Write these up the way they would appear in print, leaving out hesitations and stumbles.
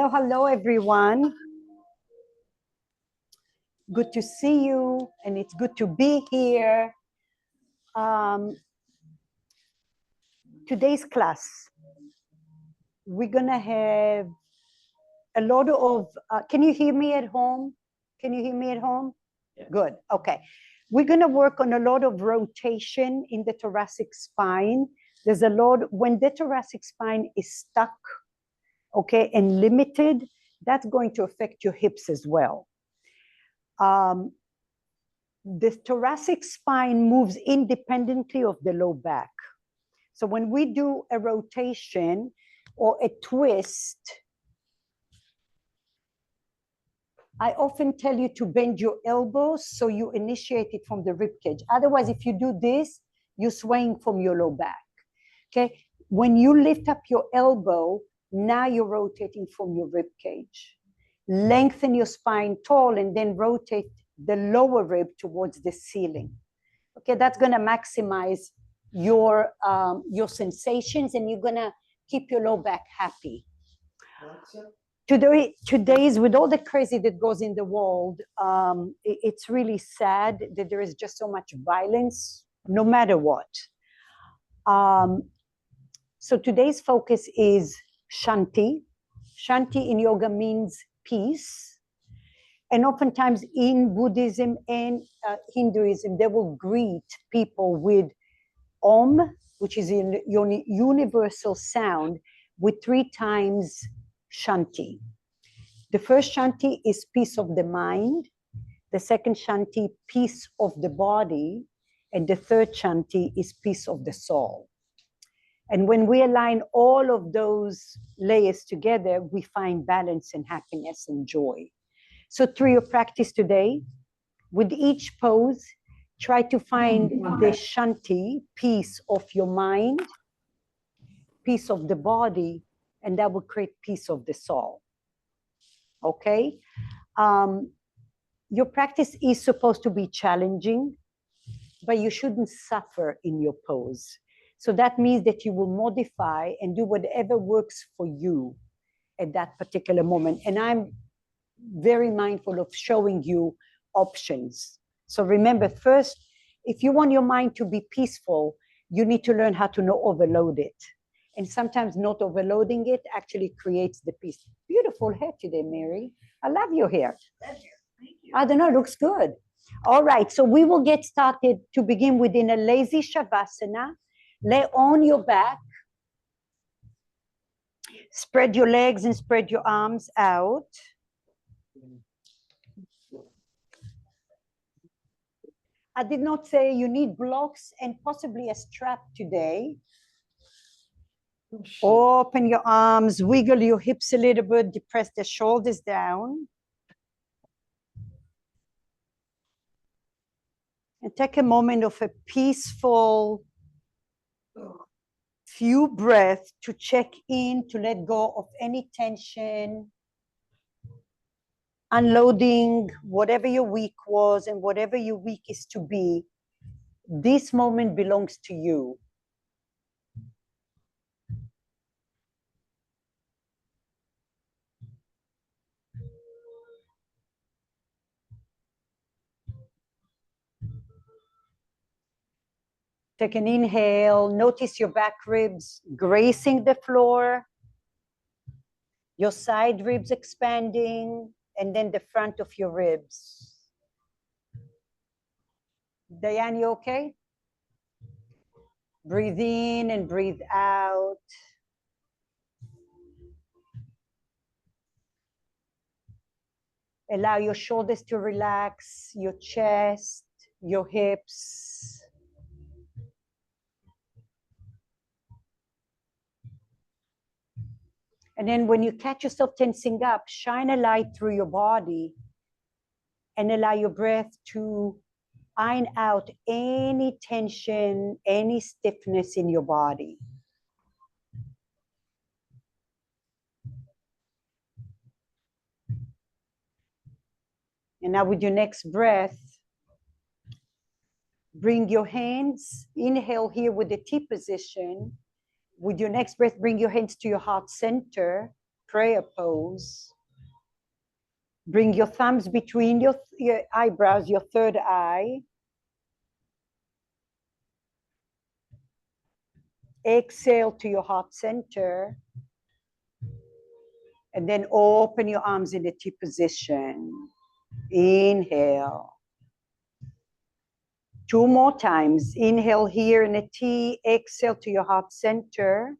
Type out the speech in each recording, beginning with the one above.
Hello, hello, everyone. Good to see you, and it's good to be here. Today's class, we're gonna have a lot of, can you hear me at home? Can you hear me at home? Yeah. Good, okay. We're gonna work on a lot of rotation in the thoracic spine. There's a lot, when the thoracic spine is stuck, okay, and limited, that's going to affect your hips as well. The thoracic spine moves independently of the low back. So when we do a rotation or a twist, I often tell you to bend your elbows so you initiate it from the rib cage. Otherwise, if you do this, you're swaying from your low back, okay? When you lift up your elbow, now you're rotating from your rib cage. Lengthen your spine tall and then rotate the lower rib towards the ceiling. Okay, that's gonna maximize your sensations, and you're gonna keep your low back happy. Today's, with all the crazy that goes in the world, it's really sad that there is just so much violence, no matter what. So today's focus is shanti. Shanti in yoga means peace. And oftentimes in Buddhism and Hinduism, they will greet people with Om, which is a universal sound, with 3 times shanti. The first shanti is peace of the mind. The second shanti, peace of the body. And the third shanti is peace of the soul. And when we align all of those layers together, we find balance and happiness and joy. So through your practice today, with each pose, try to find the shanti, peace of your mind, peace of the body, and that will create peace of the soul. Okay? Your practice is supposed to be challenging, but you shouldn't suffer in your pose. So that means that you will modify and do whatever works for you at that particular moment. And I'm very mindful of showing you options. So remember, first, if you want your mind to be peaceful, you need to learn how to not overload it. And sometimes not overloading it actually creates the peace. Beautiful hair today, Mary. I love your hair. Thank you. I don't know, it looks good. All right, so we will get started to begin within a lazy shavasana. Lay on your back. Spread your legs and spread your arms out. I did not say you need blocks and possibly a strap today. Open your arms, wiggle your hips a little bit, depress the shoulders down. And take a moment of a peaceful few breaths to check in, to let go of any tension, unloading whatever your week was and whatever your week is to be. This moment belongs to you. Take an inhale, notice your back ribs gracing the floor, your side ribs expanding, and then the front of your ribs. Diane, you okay? Breathe in and breathe out. Allow your shoulders to relax, your chest, your hips. And then when you catch yourself tensing up, shine a light through your body and allow your breath to iron out any tension, any stiffness in your body. And now with your next breath, bring your hands, inhale here with the T position. With your next breath, bring your hands to your heart center. prayer pose. Bring your thumbs between your eyebrows, your third eye. Exhale to your heart center. And then open your arms in the T position. Inhale. 2 more times. Inhale here in a T. Exhale to your heart center.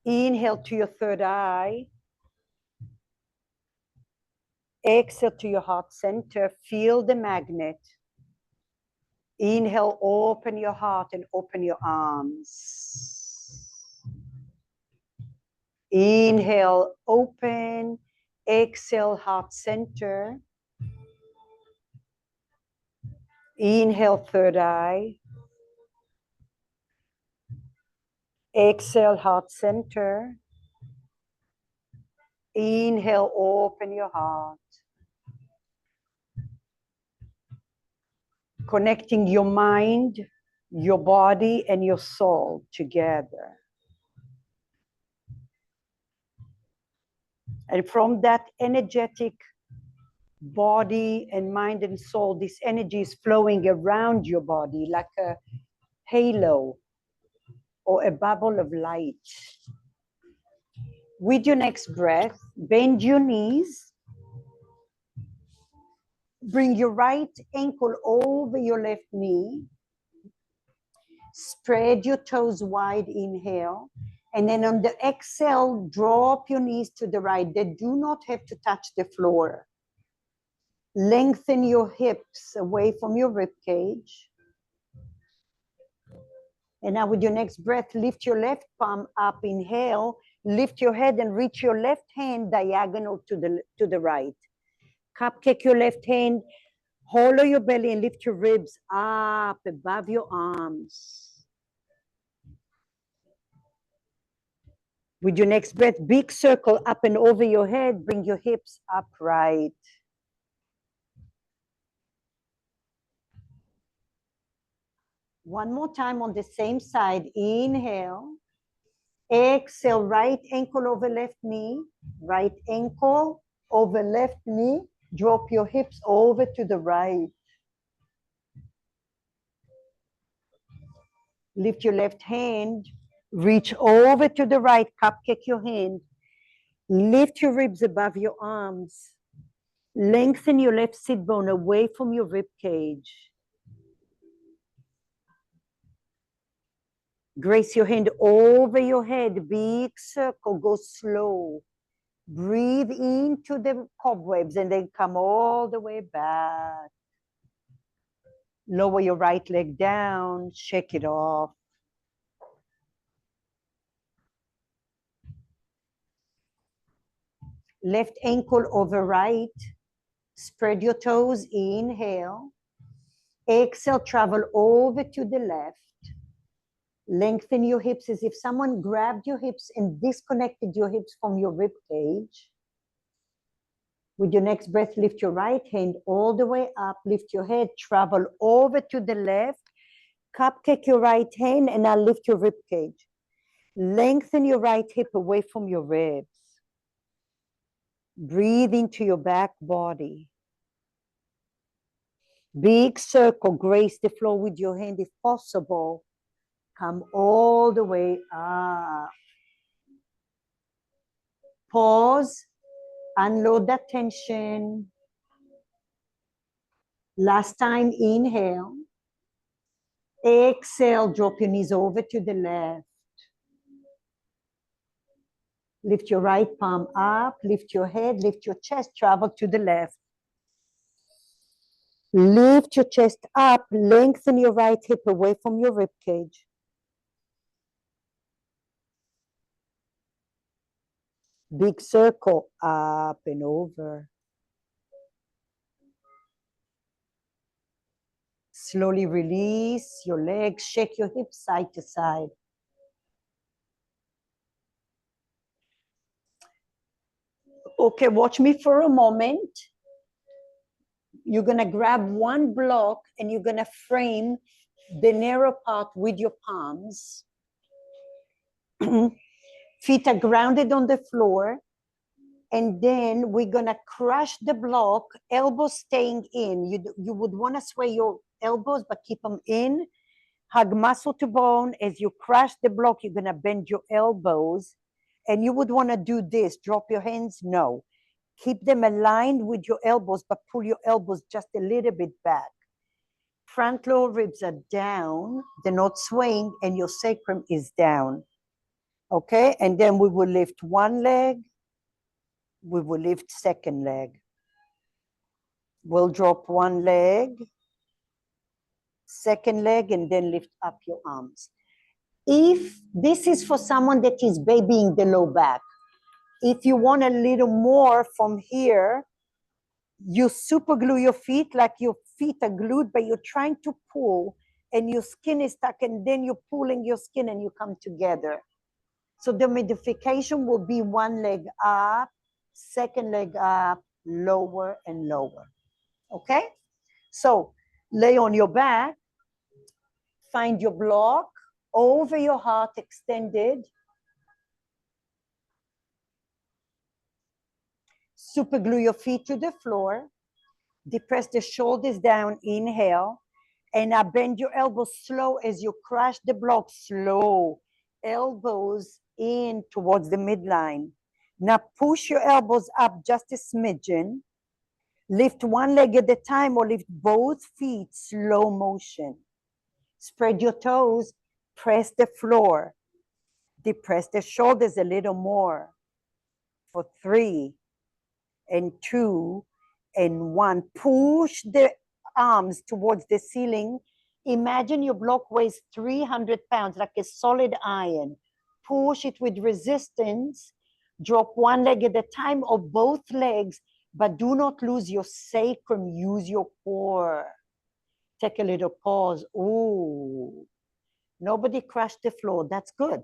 Inhale to your third eye. Exhale to your heart center. Feel the magnet. Inhale, open your heart and open your arms. Inhale, open. Exhale, heart center. Inhale, third eye. Exhale, heart center. Inhale, open your heart. Connecting your mind, your body, and your soul together. And from that energetic body and mind and soul, this energy is flowing around your body like a halo or a bubble of light. With your next breath, bend your knees. Bring your right ankle over your left knee. Spread your toes wide, inhale. And then on the exhale, drop your knees to the right. They do not have to touch the floor. Lengthen your hips away from your rib cage. And now with your next breath, lift your left palm up, inhale. Lift your head and reach your left hand diagonal to the right. Cupcake your left hand, hollow your belly and lift your ribs up above your arms. With your next breath, big circle up and over your head, bring your hips upright. One more time on the same side, inhale. Exhale, right ankle over left knee, right ankle over left knee. Drop your hips over to the right. Lift your left hand, reach over to the right, cupcake your hand. Lift your ribs above your arms. Lengthen your left sit bone away from your rib cage. Grace your hand over your head, big circle, go slow. Breathe into the cobwebs and then come all the way back. Lower your right leg down, shake it off. Left ankle over right. Spread your toes, inhale. Exhale, travel over to the left. Lengthen your hips as if someone grabbed your hips and disconnected your hips from your rib cage. With your next breath, lift your right hand all the way up. Lift your head, travel over to the left. Cupcake your right hand and now lift your rib cage. Lengthen your right hip away from your ribs. Breathe into your back body. Big circle, grace the floor with your hand if possible. Come all the way up. Pause, unload that tension. Last time, inhale. Exhale, drop your knees over to the left. Lift your right palm up, lift your head, lift your chest, travel to the left. Lift your chest up, lengthen your right hip away from your rib cage. Big circle, up and over. Slowly release your legs, shake your hips side to side. Okay, watch me for a moment. You're gonna grab one block and you're gonna frame the narrow part with your palms. Feet are grounded on the floor. And then we're gonna crush the block, elbows staying in. You would wanna sway your elbows, but keep them in. Hug muscle to bone. As you crush the block, you're gonna bend your elbows. And you would wanna do this, drop your hands, no. Keep them aligned with your elbows, but pull your elbows just a little bit back. Front lower ribs are down, they're not swaying, and your sacrum is down. Okay, and then we will lift one leg, we will lift second leg. We'll drop one leg, second leg, and then lift up your arms. If this is for someone that is babying the low back, if you want a little more from here, you super glue your feet like your feet are glued, but you're trying to pull and your skin is stuck, and then you're pulling your skin and you come together. So the modification will be one leg up, second leg up, lower and lower. Okay? So lay on your back, find your block over your heart extended. Super glue your feet to the floor. Depress the shoulders down, inhale. And now bend your elbows slow as you crush the block, slow. Elbows in towards the midline. Now push your elbows up just a smidgen. Lift one leg at a time or lift both feet, slow motion. Spread your toes, press the floor. Depress the shoulders a little more. For 3 and 2 and 1. Push the arms towards the ceiling. Imagine your block weighs 300 pounds, like a solid iron. Push it with resistance. Drop one leg at a time or both legs, but do not lose your sacrum. Use your core. Take a little pause. Ooh. Nobody crushed the floor. That's good.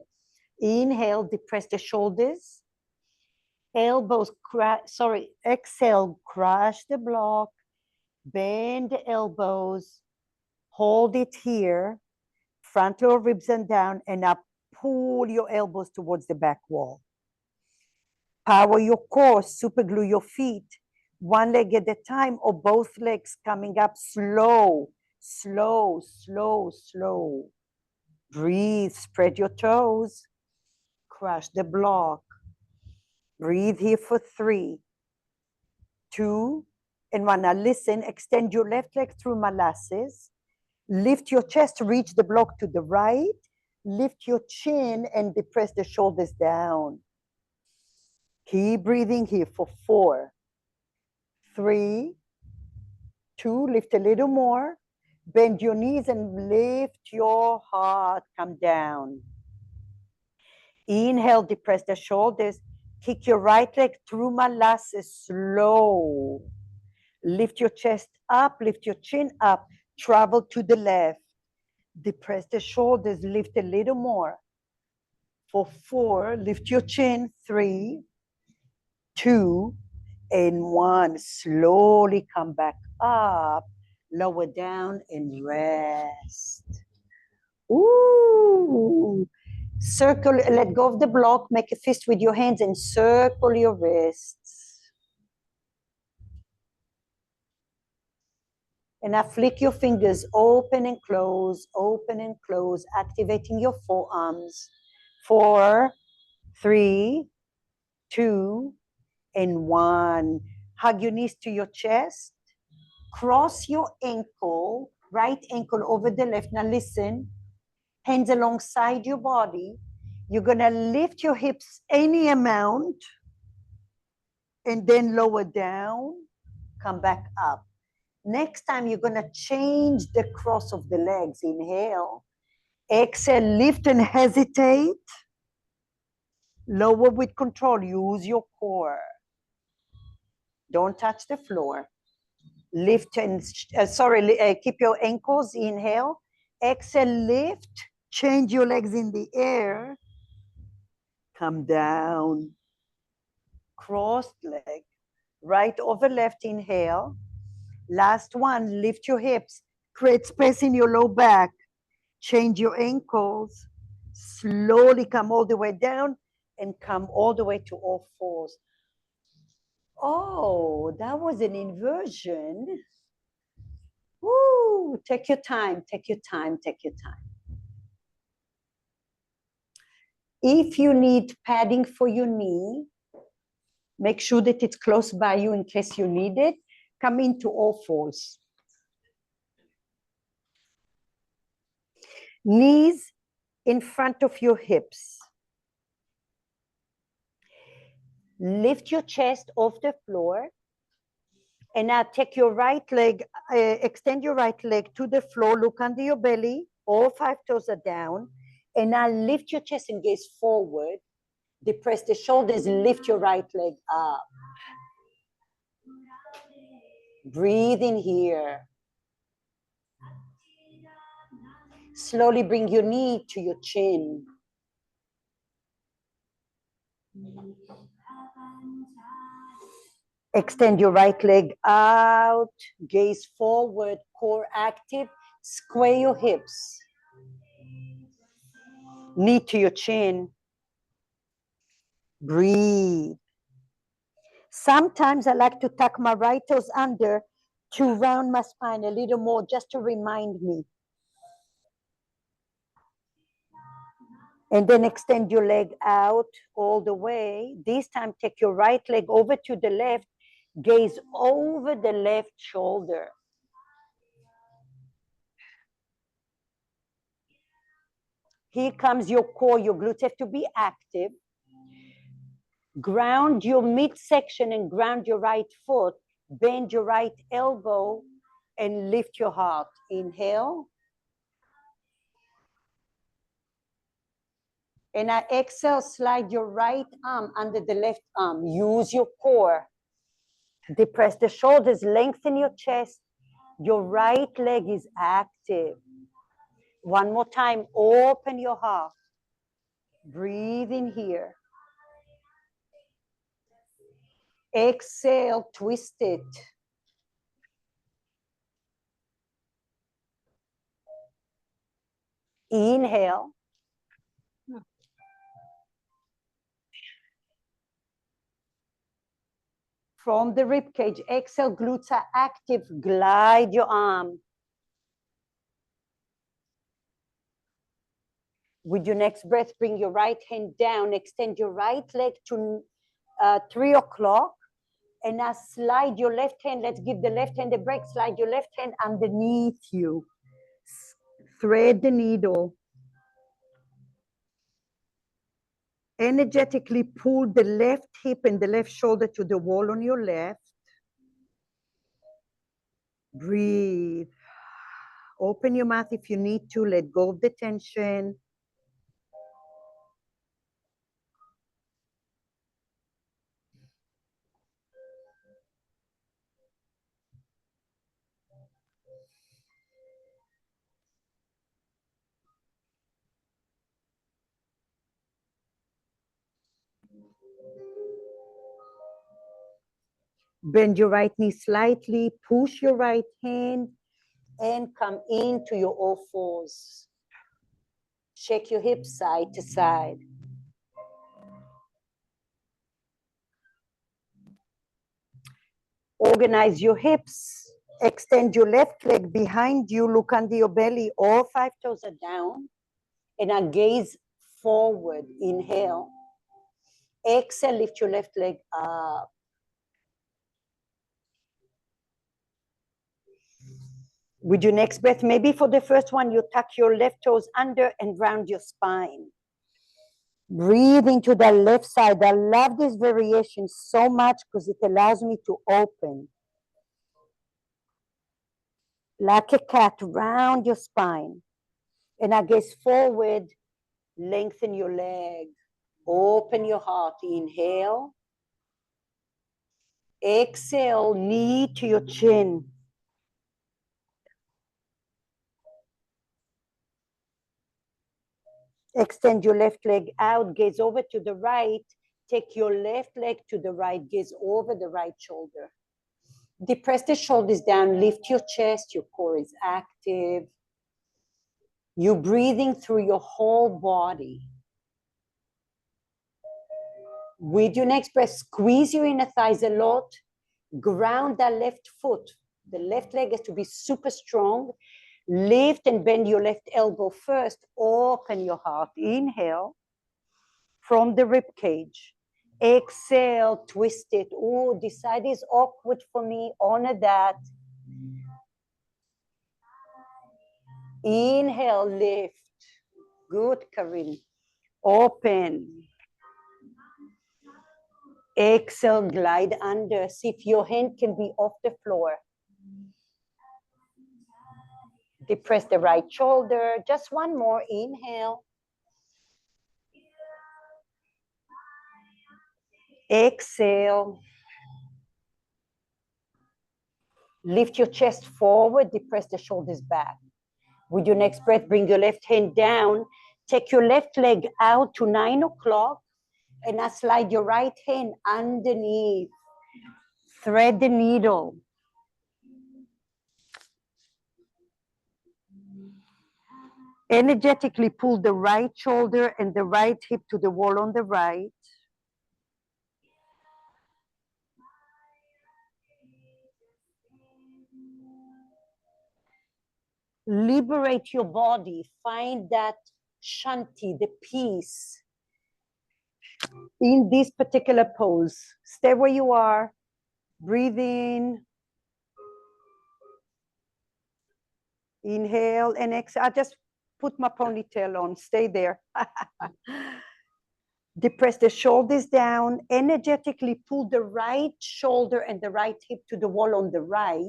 Inhale, depress the shoulders. Elbows, exhale, crush the block. Bend the elbows. Hold it here. Front lower ribs and down, and up. Pull your elbows towards the back wall. Power your core, super glue your feet. One leg at a time or both legs coming up slow, slow, slow, slow. Breathe, spread your toes. Crush the block. Breathe here for 3, 2, and 1. Now listen, extend your left leg through molasses. Lift your chest, reach the block to the right. Lift your chin and depress the shoulders down. Keep breathing here for 4, 3, 2, lift a little more. Bend your knees and lift your heart, come down. Inhale, depress the shoulders. Kick your right leg through molasses, slow. Lift your chest up, lift your chin up, travel to the left. Depress the shoulders, lift a little more. For 4, lift your chin, 3, 2, and 1. Slowly come back up, lower down and rest. Ooh. Circle, let go of the block, make a fist with your hands and circle your wrists. And now flick your fingers open and close, activating your forearms. 4, 3, 2, and 1. Hug your knees to your chest. Cross your ankle, right ankle over the left. Now listen, hands alongside your body. You're gonna lift your hips any amount and then lower down, come back up. Next time, you're gonna change the cross of the legs. Inhale, exhale, lift and hesitate. Lower with control, use your core. Don't touch the floor. Lift and, keep your ankles, inhale. Exhale, lift, change your legs in the air. Come down. Crossed leg, right over left, inhale. Last one, lift your hips, create space in your low back. Change your ankles, slowly come all the way down. and come all the way to all fours. Oh, that was an inversion. Woo, take your time, take your time, take your time. If you need padding for your knee, make sure that it's close by you in case you need it. Come into all fours. Knees in front of your hips. Lift your chest off the floor. And now take your right leg, extend your right leg to the floor, look under your belly, all 5 toes are down. And now lift your chest and gaze forward. Depress the shoulders, lift your right leg up. Breathe in here. Slowly bring your knee to your chin. Extend your right leg out, gaze forward, core active, square your hips. Knee to your chin. Breathe. Sometimes I like to tuck my right toes under to round my spine a little more, just to remind me. And then extend your leg out all the way. This time, take your right leg over to the left, gaze over the left shoulder. Here comes your core, your glutes have to be active. Ground your midsection and ground your right foot. Bend your right elbow and lift your heart. Inhale. And I exhale, slide your right arm under the left arm. Use your core. Depress the shoulders, lengthen your chest. Your right leg is active. One more time, open your heart. Breathe in here. Exhale, twist it. Inhale. From the rib cage, exhale, glutes are active. Glide your arm. With your next breath, bring your right hand down. Extend your right leg to 3 o'clock. And now slide your left hand. Let's give the left hand a break. Slide your left hand underneath you. Thread the needle. Energetically pull the left hip and the left shoulder to the wall on your left. Breathe. Open your mouth if you need to. Let go of the tension. Bend your right knee slightly. Push your right hand and come into your all fours. Shake your hips side to side. Organize your hips. Extend your left leg behind you. Look under your belly. All 5 toes are down. And now gaze forward. Inhale. Exhale, lift your left leg up. With your next breath, maybe for the first one, you tuck your left toes under and round your spine. Breathe into the left side. I love this variation so much because it allows me to open. Like a cat, round your spine. And I gaze forward, lengthen your leg. Open your heart. Inhale. Exhale, knee to your chin. Extend your left leg out, gaze over to the right. Take your left leg to the right, gaze over the right shoulder. Depress the shoulders down, lift your chest, your core is active. You're breathing through your whole body. With your next breath, squeeze your inner thighs a lot. Ground that left foot. The left leg has to be super strong. Lift and bend your left elbow first. Open your heart. Inhale from the rib cage. Exhale, twist it. Oh, this side is awkward for me. Honor that. Inhale, lift. Good, Karin. Open. Exhale, glide under. See if your hand can be off the floor. Depress the right shoulder. Just one more. Inhale. Exhale. Lift your chest forward. Depress the shoulders back. With your next breath, bring your left hand down. Take your left leg out to 9 o'clock. And now slide your right hand underneath. Thread the needle. Energetically pull the right shoulder and the right hip to the wall on the right. Liberate your body. Find that shanti, the peace in this particular pose. Stay where you are. Breathe in. Inhale and exhale. I just put my ponytail on. Stay there. Depress the shoulders down. Energetically pull the right shoulder and the right hip to the wall on the right.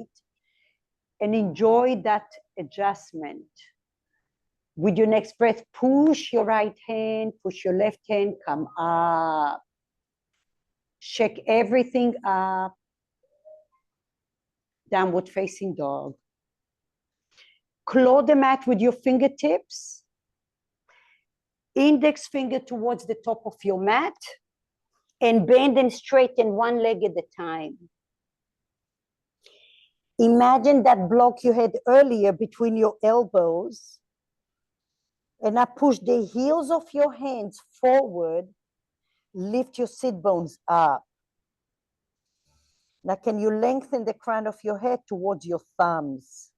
And enjoy that adjustment. With your next breath, push your right hand, push your left hand, come up. Shake everything up. Downward facing dog. Claw the mat with your fingertips. Index finger towards the top of your mat. And bend and straighten one leg at a time. Imagine that block you had earlier between your elbows. And now push the heels of your hands forward. Lift your sit bones up. Now can you lengthen the crown of your head towards your thumbs?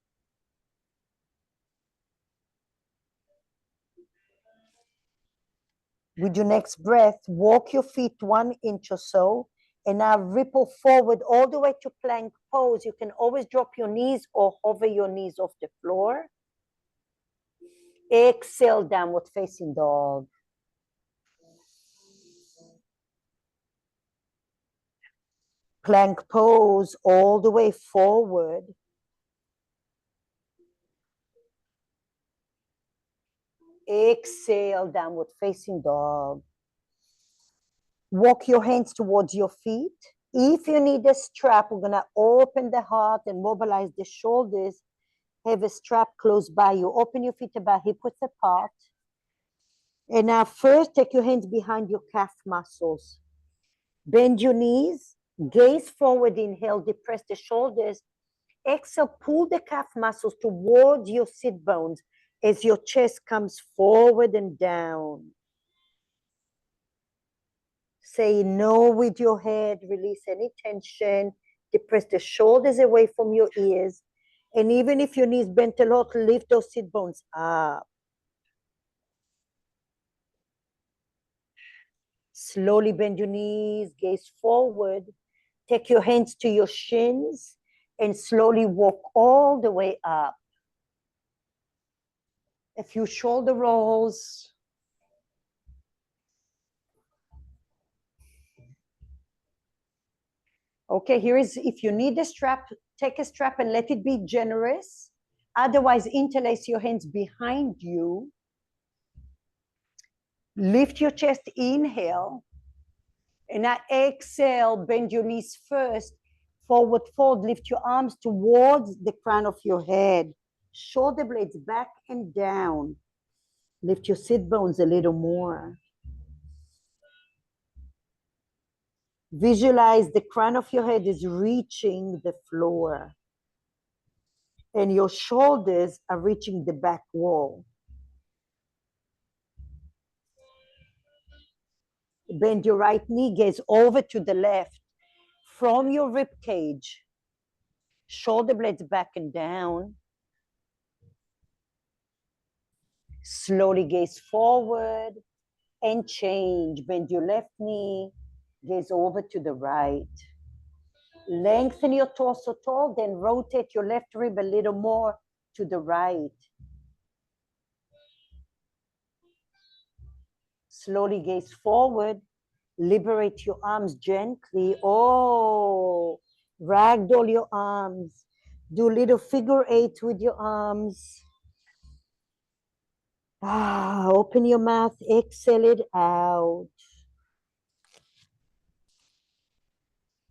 With your next breath, walk your feet 1 inch or so. And now ripple forward all the way to plank pose. You can always drop your knees or hover your knees off the floor. Exhale, downward facing dog. Plank pose all the way forward. Exhale, downward facing dog. Walk your hands towards your feet. If you need a strap, we're gonna open the heart and mobilize the shoulders. Have a strap close by you. Open your feet about hip width apart. And now first take your hands behind your calf muscles. Bend your knees, gaze forward, inhale, depress the shoulders. Exhale, pull the calf muscles towards your sit bones as your chest comes forward and down. Say no with your head, release any tension, depress the shoulders away from your ears. And even if your knees bent a lot, lift those sit bones up. Slowly bend your knees, gaze forward. Take your hands to your shins and slowly walk all the way up. A few shoulder rolls. Okay, here is, if you need a strap, take a strap and let it be generous. Otherwise, interlace your hands behind you. Lift your chest, inhale. And now exhale, bend your knees first. Forward fold, lift your arms towards the crown of your head. Shoulder blades back and down. Lift your sit bones a little more. Visualize the crown of your head is reaching the floor. And your shoulders are reaching the back wall. Bend your right knee, gaze over to the left. From your rib cage, shoulder blades back and down. Slowly gaze forward and change. Bend your left knee, gaze over to the right. Lengthen your torso tall, then rotate your left rib a little more to the right. Slowly gaze forward. Liberate your arms gently. Oh, ragdoll your arms. Do little figure eight with your arms. Open your mouth, exhale it out.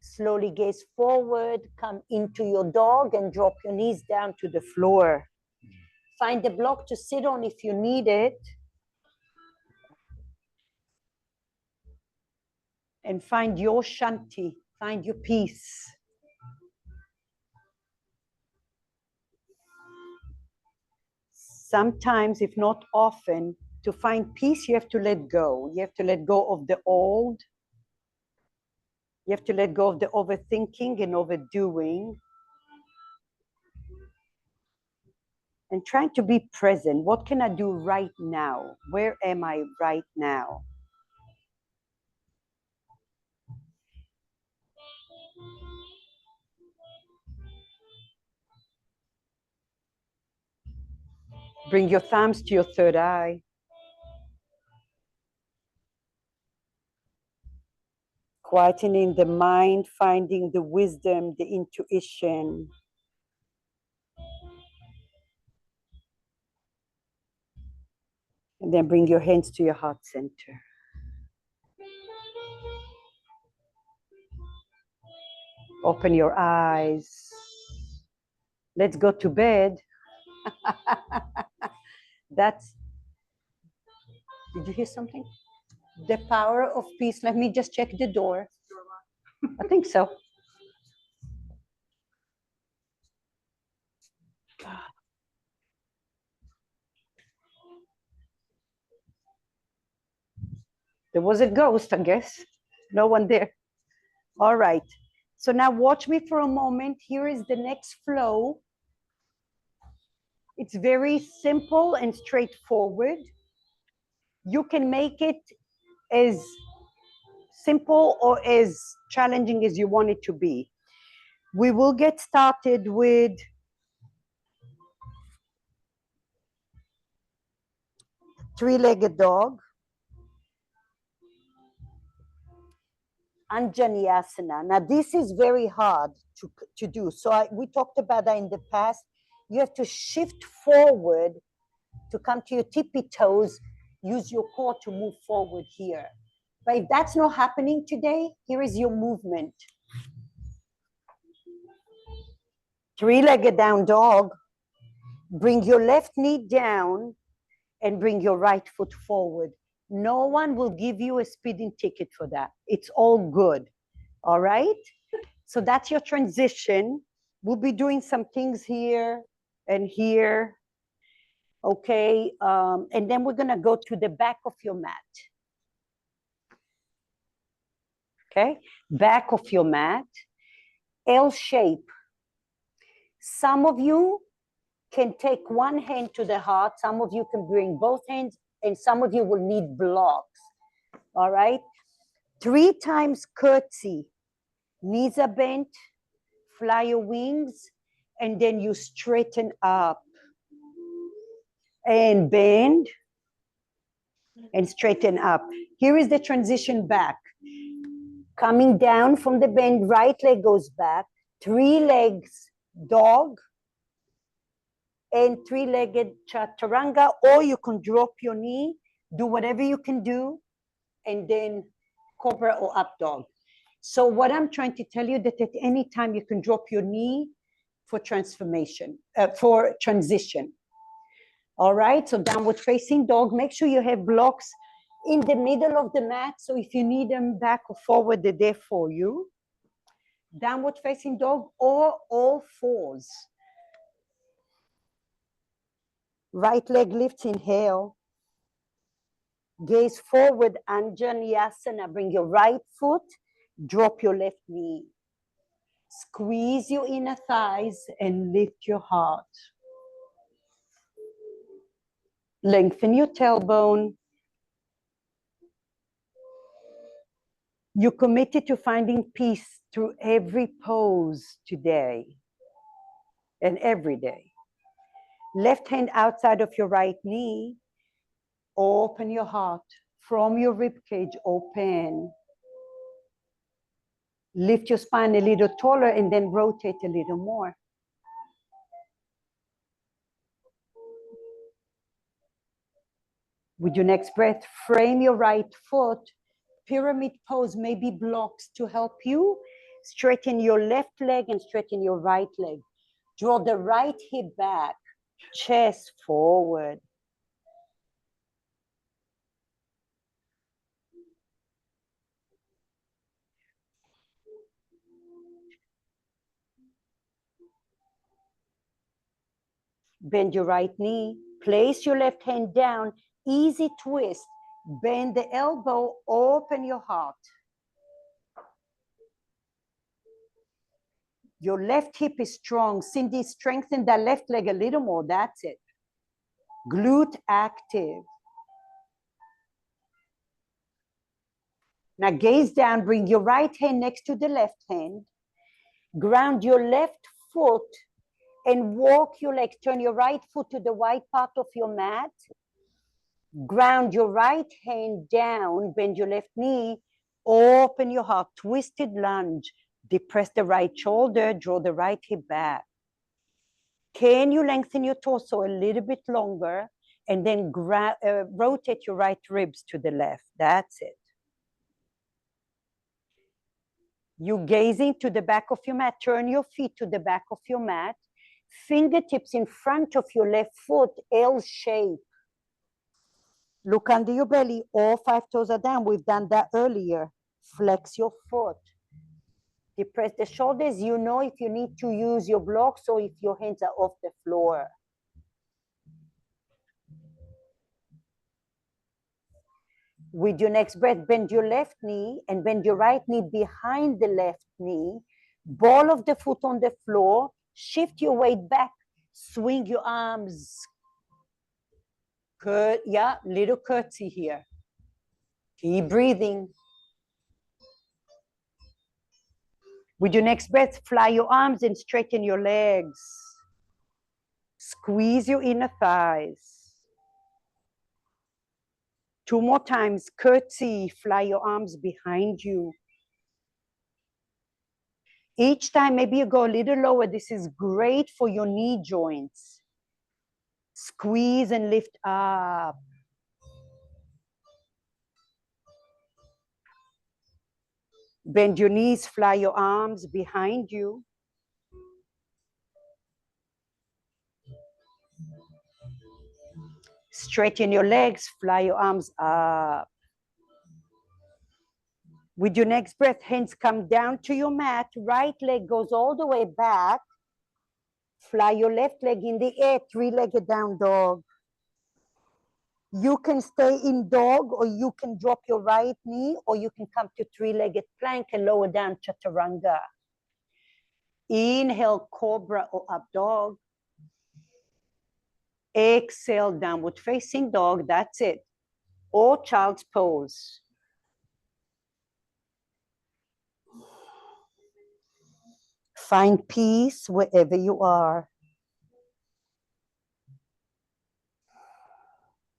Slowly gaze forward, come into your dog and drop your knees down to the floor. Find a block to sit on if you need it. And find your shanti, find your peace. Sometimes, if not often, to find peace, you have to let go. You have to let go of the old. You have to let go of the overthinking and overdoing. And trying to be present. What can I do right now? Where am I right now? Bring your thumbs to your third eye. Quietening the mind, finding the wisdom, the intuition. And then bring your hands to your heart center. Open your eyes. Let's go to bed. That's, did you hear something? The power of peace. Let me just check the door. I think so. There was a ghost, I guess. No one there. All right. So now watch me for a moment. Here is the next flow. It's very simple and straightforward. You can make it as simple or as challenging as you want it to be. We will get started with three-legged dog, Anjaneyasana. Now this is very hard to do. So we talked about that in the past. You have to shift forward to come to your tippy toes, use your core to move forward here. But if that's not happening today, here is your movement. Three-legged down dog. Bring your left knee down and bring your right foot forward. No one will give you a speeding ticket for that. It's all good. All right? So that's your transition. We'll be doing some things here and here. Okay. And then we're going to go to the back of your mat. Okay. Back of your mat. L shape. Some of you can take one hand to the heart. Some of you can bring both hands. And some of you will need blocks. All right. 3 times curtsy. Knees are bent. Fly your wings. And then you straighten up. And bend. And straighten up. Here is the transition back. Coming down from the bend, right leg goes back. 3 legs, dog. And 3-legged chaturanga, or you can drop your knee, do whatever you can do, and then cobra or up dog. So what I'm trying to tell you that at any time you can drop your knee for transformation, for transition. All right, so downward facing dog. Make sure you have blocks in the middle of the mat. So if you need them back or forward, they're there for you. Downward facing dog or all fours. Right leg lifts, inhale. Gaze forward, Anjaneyasana. Bring your right foot, drop your left knee. Squeeze your inner thighs and lift your heart. Lengthen your tailbone. You're committed to finding peace through every pose today and every day. Left hand outside of your right knee. Open your heart from your rib cage, open. Lift your spine a little taller and then rotate a little more. With your next breath, frame your right foot. Pyramid pose, maybe blocks to help you. Straighten your left leg and straighten your right leg. Draw the right hip back, chest forward. Bend your right knee, place your left hand down, easy twist. Bend the elbow, open your heart. Your left hip is strong. Cindy, strengthen that left leg a little more, that's it. Glute active. Now gaze down, bring your right hand next to the left hand. Ground your left foot and walk your legs. Turn your right foot to the white part of your mat. Ground your right hand down, bend your left knee, open your heart, twisted lunge. Depress the right shoulder, draw the right hip back. Can you lengthen your torso a little bit longer and then rotate your right ribs to the left? That's it. You gazing to the back of your mat. Turn your feet to the back of your mat. Fingertips in front of your left foot, L shape. Look under your belly. All 5 toes are down. We've done that earlier. Flex your foot. Depress the shoulders. You know if you need to use your blocks or if your hands are off the floor. With your next breath, bend your left knee and bend your right knee behind the left knee. Ball of the foot on the floor. Shift your weight back. Swing your arms. Yeah, little curtsy here. Keep breathing. With your next breath, fly your arms and straighten your legs. Squeeze your inner thighs. 2 more times, curtsy, fly your arms behind you. Each time, maybe you go a little lower. This is great for your knee joints. Squeeze and lift up. Bend your knees, fly your arms behind you. Straighten your legs, fly your arms up. With your next breath, hands come down to your mat. Right leg goes all the way back. Fly your left leg in the air, 3-legged down dog. You can stay in dog, or you can drop your right knee, or you can come to 3-legged plank and lower down chaturanga. Inhale, cobra or up dog. Exhale, downward facing dog. That's it. Or child's pose. Find peace wherever you are.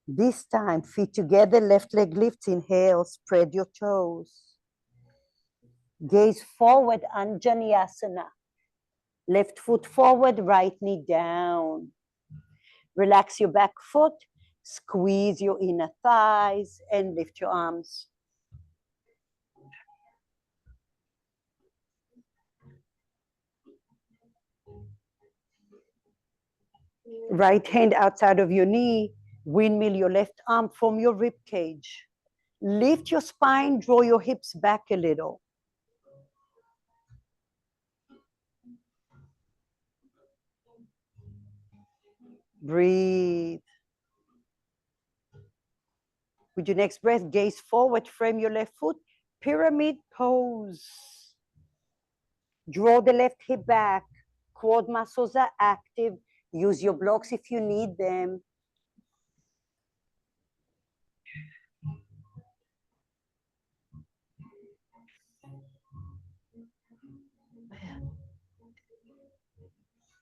This time, feet together, left leg lifts. Inhale, spread your toes. Gaze forward, Anjaneyasana. Left foot forward, right knee down. Relax your back foot, squeeze your inner thighs, and lift your arms. Right hand outside of your knee, windmill your left arm from your rib cage. Lift your spine, draw your hips back a little. Breathe. With your next breath, gaze forward, frame your left foot, pyramid pose. Draw the left hip back, quad muscles are active. Use your blocks if you need them.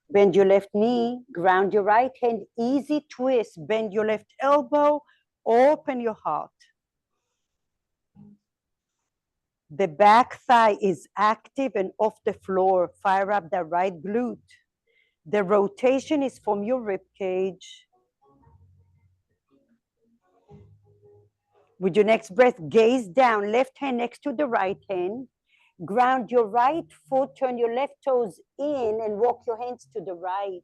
Bend your left knee, ground your right hand, easy twist. Bend your left elbow, open your heart. The back thigh is active and off the floor. Fire up the right glute. The rotation is from your rib cage. With your next breath, gaze down, left hand next to the right hand. Ground your right foot, turn your left toes in and walk your hands to the right.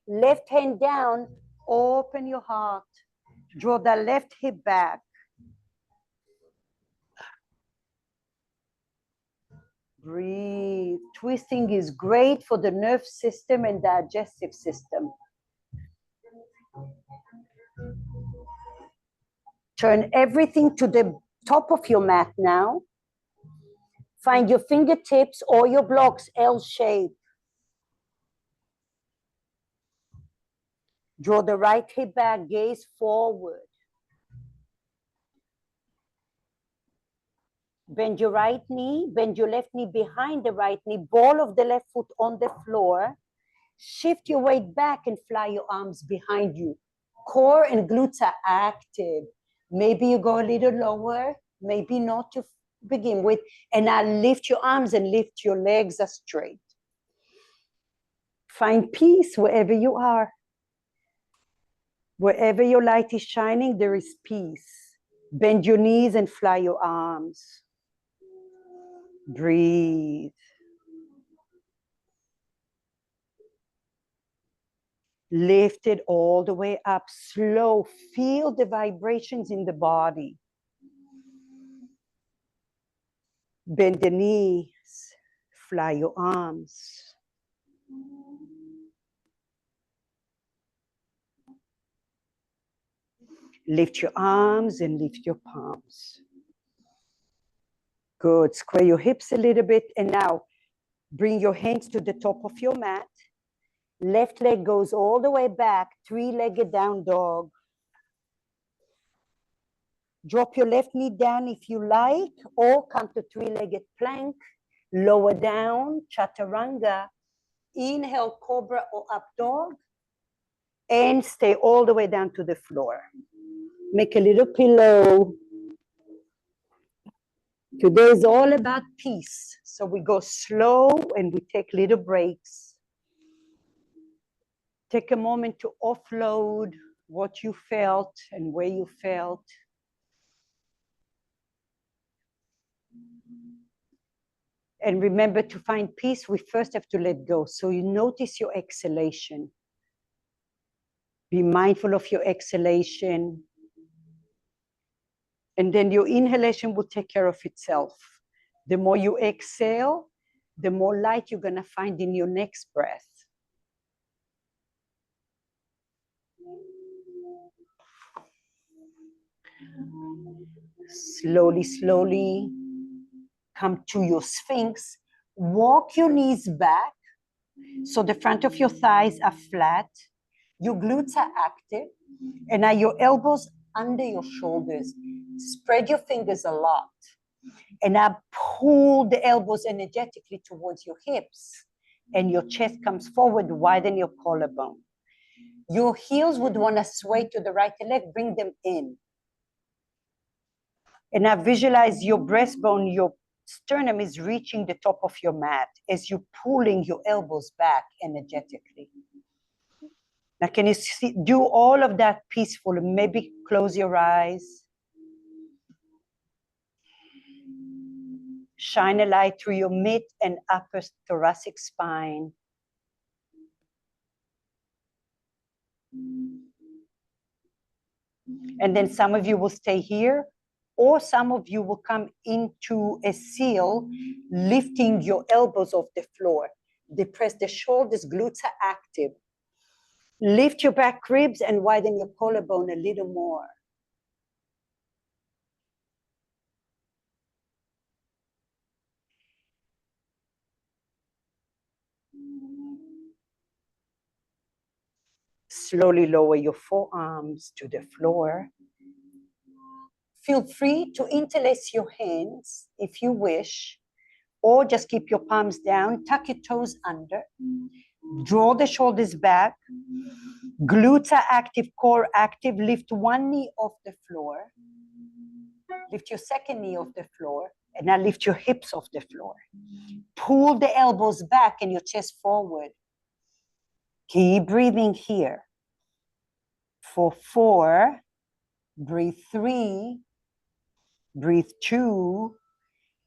Left hand down, open your heart. Draw the left hip back. Breathe. Twisting is great for the nerve system and digestive system. Turn everything to the top of your mat now. Find your fingertips or your blocks L shape. Draw the right hip back, gaze forward. Bend your right knee, bend your left knee behind the right knee, ball of the left foot on the floor. Shift your weight back and fly your arms behind you. Core and glutes are active. Maybe you go a little lower, maybe not to begin with. And now lift your arms and lift your legs are straight. Find peace wherever you are. Wherever your light is shining, there is peace. Bend your knees and fly your arms. Breathe. Lift it all the way up, slow. Feel the vibrations in the body. Bend the knees, fly your arms. Lift your arms and lift your palms. Good. Square your hips a little bit. And now bring your hands to the top of your mat. Left leg goes all the way back, three-legged down dog. Drop your left knee down if you like, or come to three-legged plank. Lower down, chaturanga. Inhale, cobra or up dog. And stay all the way down to the floor. Make a little pillow. Today is all about peace. So we go slow and we take little breaks. Take a moment to offload what you felt and where you felt. And remember, to find peace, we first have to let go. So you notice your exhalation. Be mindful of your exhalation. And then your inhalation will take care of itself. The more you exhale, the more light you're going to find in your next breath. Slowly, slowly come to your Sphinx. Walk your knees back so the front of your thighs are flat. Your glutes are active. And now your elbows under your shoulders. Spread your fingers a lot. And now pull the elbows energetically towards your hips. And your chest comes forward, widen your collarbone. Your heels would want to sway to the right leg, bring them in. And now visualize your breastbone, your sternum is reaching the top of your mat as you're pulling your elbows back energetically. Now, can you do all of that peacefully? Maybe close your eyes. Shine a light through your mid and upper thoracic spine. And then some of you will stay here, or some of you will come into a seal, lifting your elbows off the floor. Depress the shoulders, glutes are active. Lift your back ribs and widen your collarbone a little more. Slowly lower your forearms to the floor. Feel free to interlace your hands if you wish, or just keep your palms down, tuck your toes under, draw the shoulders back, glutes are active, core active, lift one knee off the floor, lift your second knee off the floor, and now lift your hips off the floor. Pull the elbows back and your chest forward. Keep breathing here. For 4, breathe 3, breathe 2,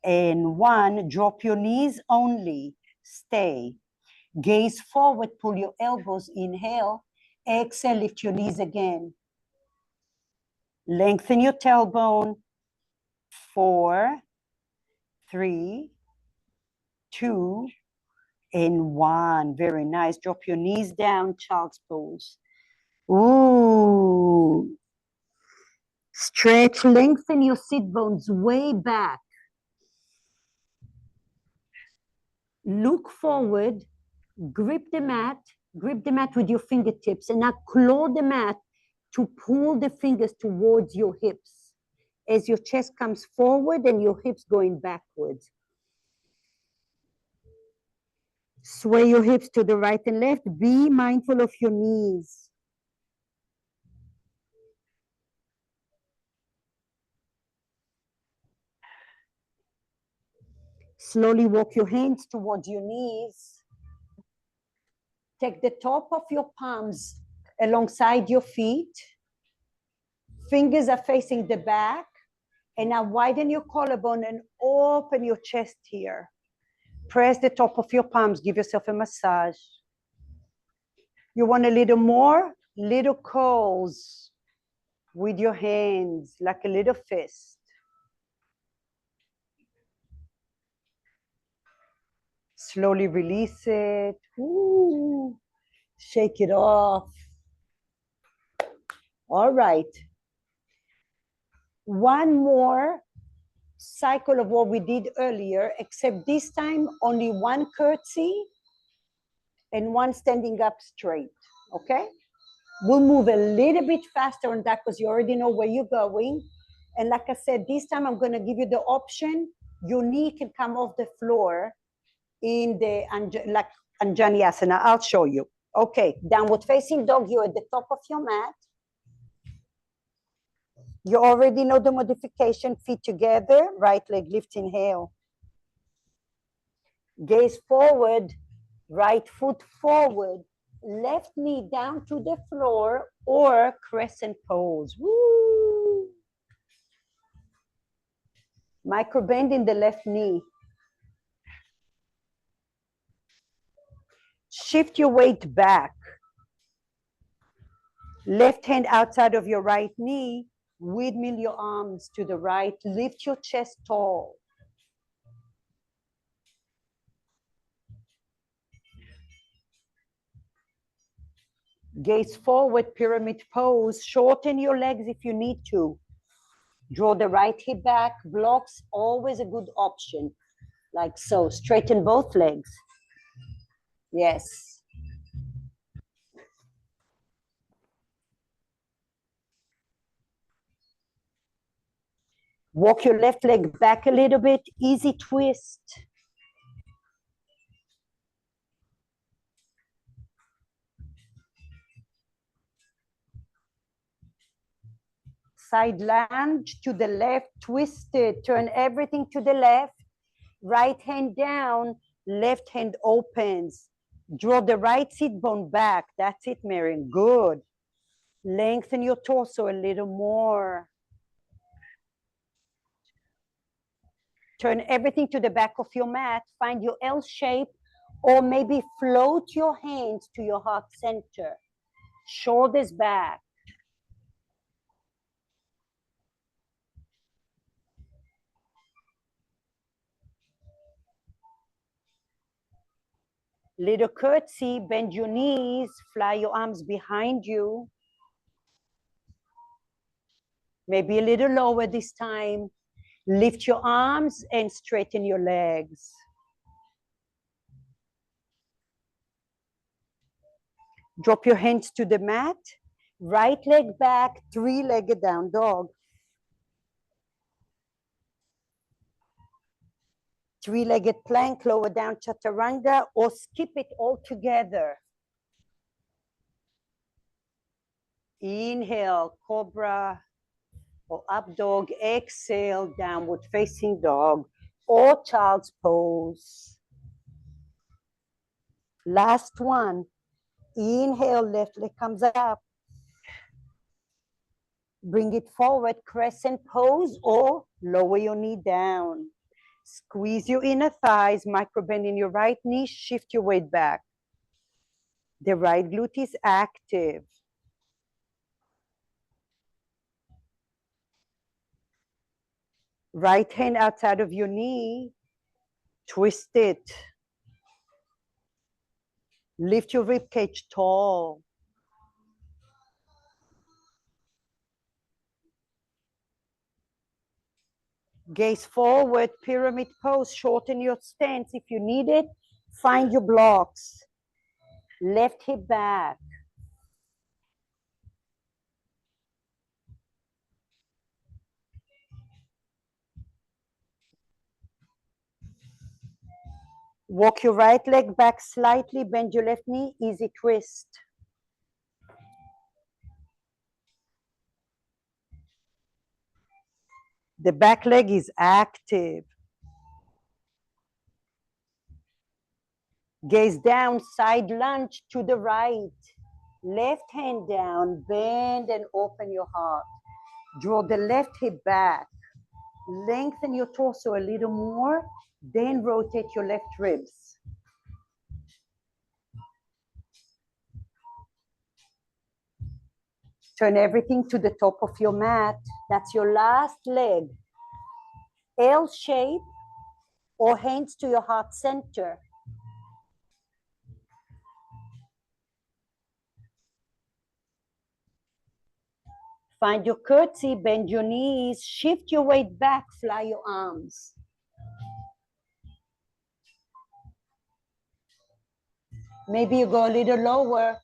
and 1. Drop your knees only. Stay. Gaze forward, pull your elbows, inhale. Exhale, lift your knees again. Lengthen your tailbone. 4, 3, 2, and 1. Very nice. Drop your knees down, child's pose. Ooh. Stretch, lengthen your sit bones way back. Look forward, grip the mat with your fingertips, and now claw the mat to pull the fingers towards your hips as your chest comes forward and your hips going backwards. Sway your hips to the right and left. Be mindful of your knees. Slowly walk your hands towards your knees. Take the top of your palms alongside your feet. Fingers are facing the back. And now widen your collarbone and open your chest here. Press the top of your palms. Give yourself a massage. You want a little more? Little curls with your hands, like a little fist. Slowly release it. Ooh. Shake it off. All right. One more cycle of what we did earlier, except this time only one curtsy and one standing up straight, okay? We'll move a little bit faster on that because you already know where you're going. And like I said, this time I'm gonna give you the option, your knee can come off the floor in the like Anjani Asana. I'll show you. Okay, downward facing dog, you're at the top of your mat. You already know the modification, feet together, right leg lift, inhale. Gaze forward, right foot forward, left knee down to the floor or crescent pose. Woo! Micro bend in the left knee. Shift your weight back. Left hand outside of your right knee. Windmill your arms to the right. Lift your chest tall. Gaze forward, pyramid pose. Shorten your legs if you need to. Draw the right hip back. Blocks, always a good option. Like so. Straighten both legs. Yes. Walk your left leg back a little bit. Easy twist. Side lunge to the left, twist it, turn everything to the left, right hand down, left hand opens. Draw the right sit bone back. That's it, Marion. Good. Lengthen your torso a little more. Turn everything to the back of your mat. Find your L shape, or maybe float your hands to your heart center. Shoulders back. Little curtsy, bend your knees, fly your arms behind you. Maybe a little lower this time. Lift your arms and straighten your legs. Drop your hands to the mat. Right leg back, three-legged down dog. Three-legged plank, lower down chaturanga, or skip it all together. Inhale, cobra or up dog. Exhale, downward facing dog or child's pose. Last one. Inhale, left leg comes up. Bring it forward, crescent pose, or lower your knee down. Squeeze your inner thighs, micro bend in your right knee, shift your weight back. The right glute is active. Right hand outside of your knee, twist it. Lift your rib cage tall. Gaze forward, pyramid pose, shorten your stance. If you need it, find your blocks. Left hip back. Walk your right leg back slightly, bend your left knee, easy twist. The back leg is active. Gaze down, side lunge to the right. Left hand down, bend and open your heart. Draw the left hip back. Lengthen your torso a little more, then rotate your left ribs. Turn everything to the top of your mat. That's your last leg. L shape or hands to your heart center. Find your curtsy, bend your knees, shift your weight back, fly your arms. Maybe you go a little lower.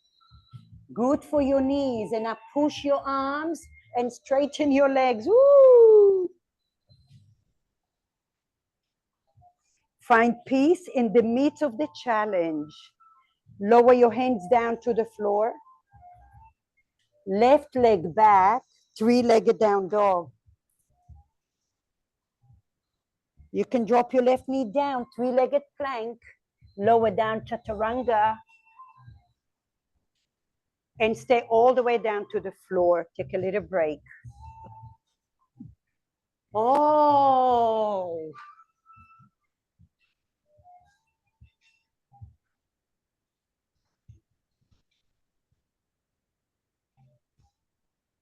Good for your knees. And now push your arms and straighten your legs. Woo! Find peace in the midst of the challenge. Lower your hands down to the floor. Left leg back, three-legged down dog. You can drop your left knee down, three-legged plank, lower down chaturanga, and stay all the way down to the floor. Take a little break. Oh.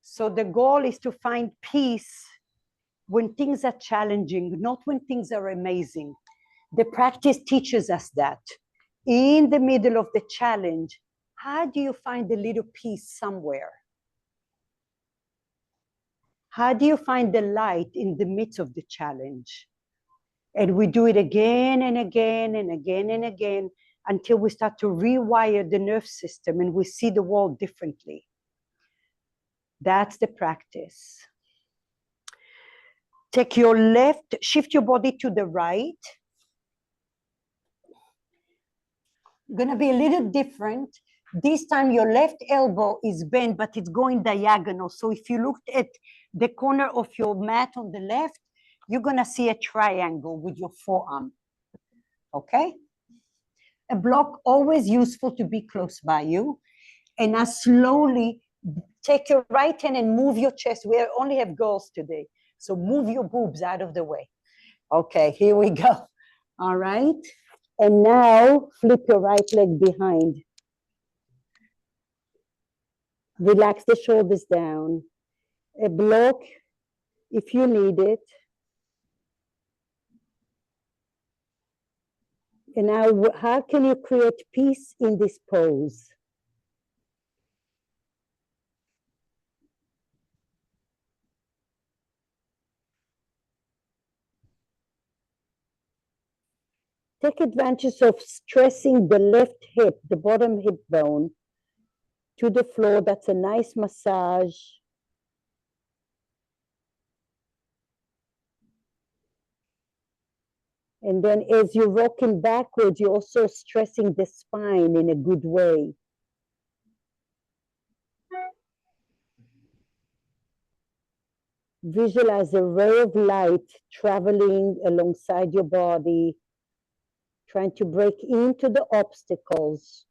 So the goal is to find peace when things are challenging, not when things are amazing. The practice teaches us that. In the middle of the challenge, how do you find a little peace somewhere? How do you find the light in the midst of the challenge? And we do it again and again and again and again until we start to rewire the nerve system and we see the world differently. That's the practice. Take your left, shift your body to the right. Gonna be a little different. This time your left elbow is bent, but it's going diagonal. So if you looked at the corner of your mat on the left, you're gonna see a triangle with your forearm, okay? A block always useful to be close by you. And now slowly take your right hand and move your chest. We only have girls today. So move your boobs out of the way. Okay, here we go. All right. And now flip your right leg behind. Relax the shoulders down. A block if you need it. And now how can you create peace in this pose? Take advantage of stressing the left hip, the bottom hip bone, to the floor. That's a nice massage. And then as you're rocking backwards, you're also stressing the spine in a good way. Visualize a ray of light traveling alongside your body, trying to break into the obstacles.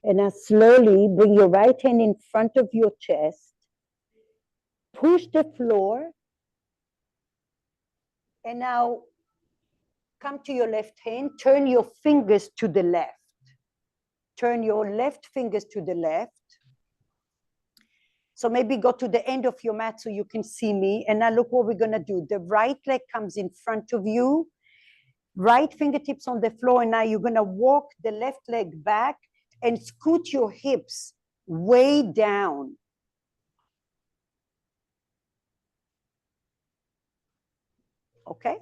And now slowly bring your right hand in front of your chest. Push the floor. And now come to your left hand. Turn your fingers to the left. Turn your left fingers to the left. So maybe go to the end of your mat so you can see me. And now look what we're going to do. The right leg comes in front of you. Right fingertips on the floor. And now you're going to walk the left leg back and scoot your hips way down. Okay?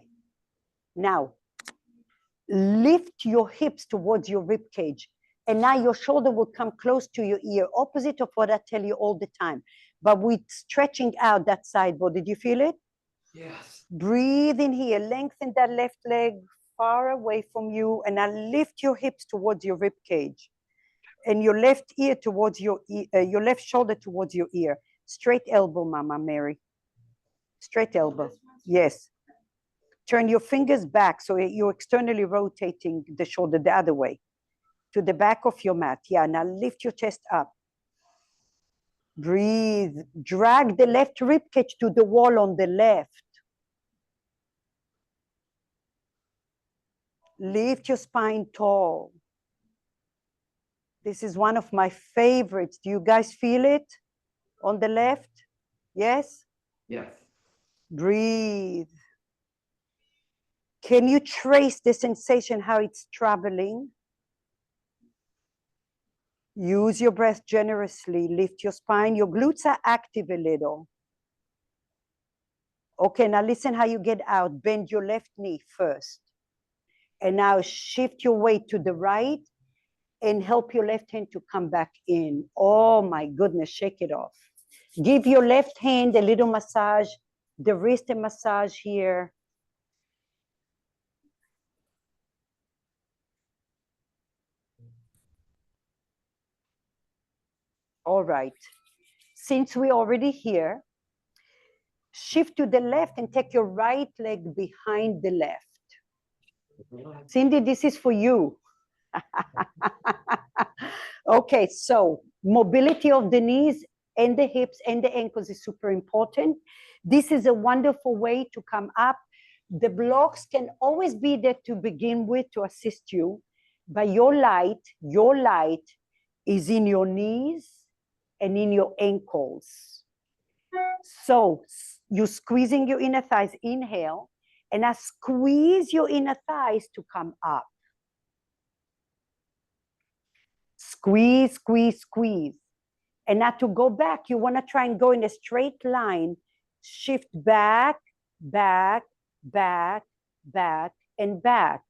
Now, lift your hips towards your rib cage. And now your shoulder will come close to your ear, opposite of what I tell you all the time. But we're stretching out that side body. Did you feel it? Yes. Breathe in here. Lengthen that left leg far away from you. And now lift your hips towards your rib cage. And your left ear towards your left shoulder towards your ear. Straight elbow, Mama Mary. Straight elbow. Yes. Turn your fingers back so you're externally rotating the shoulder the other way to the back of your mat. Yeah, now lift your chest up. Breathe. Drag the left rib cage to the wall on the left. Lift your spine tall. This is one of my favorites. Do you guys feel it on the left? Yes? Yes. Breathe. Can you trace the sensation, how it's traveling? Use your breath generously. Lift your spine. Your glutes are active a little. Okay, now listen how you get out. Bend your left knee first. And now shift your weight to the right and help your left hand to come back in. Oh my goodness, shake it off. Give your left hand a little massage, the wrist a massage here. All right. Since we're already here, shift to the left and take your right leg behind the left. Cindy, this is for you. Okay, so mobility of the knees and the hips and the ankles is super important. This is a wonderful way to come up. The blocks can always be there to begin with to assist you, but your light is in your knees and in your ankles. So you're squeezing your inner thighs, inhale, and I squeeze your inner thighs to come up. Squeeze, squeeze, squeeze. And now to go back, you want to try and go in a straight line. Shift back, back, back, back, and back.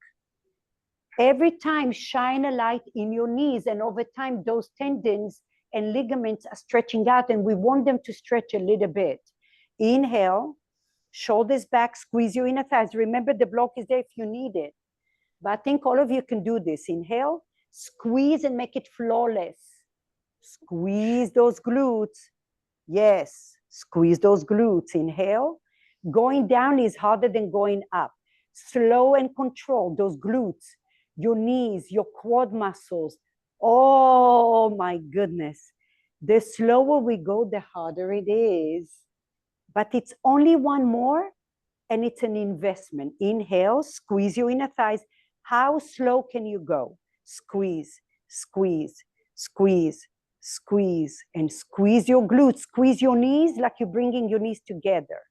Every time, shine a light in your knees, and over time, those tendons and ligaments are stretching out, and we want them to stretch a little bit. Inhale, shoulders back, squeeze your inner thighs. Remember, the block is there if you need it. But I think all of you can do this. Inhale, squeeze and make it flawless. Squeeze those glutes. Yes, squeeze those glutes. Inhale. Going down is harder than going up. Slow and control those glutes, your knees, your quad muscles. Oh my goodness. The slower we go, the harder it is. But it's only one more, and it's an investment. Inhale, squeeze your inner thighs. How slow can you go? Squeeze, squeeze, squeeze, squeeze, and squeeze your glutes. Squeeze your knees like you're bringing your knees together.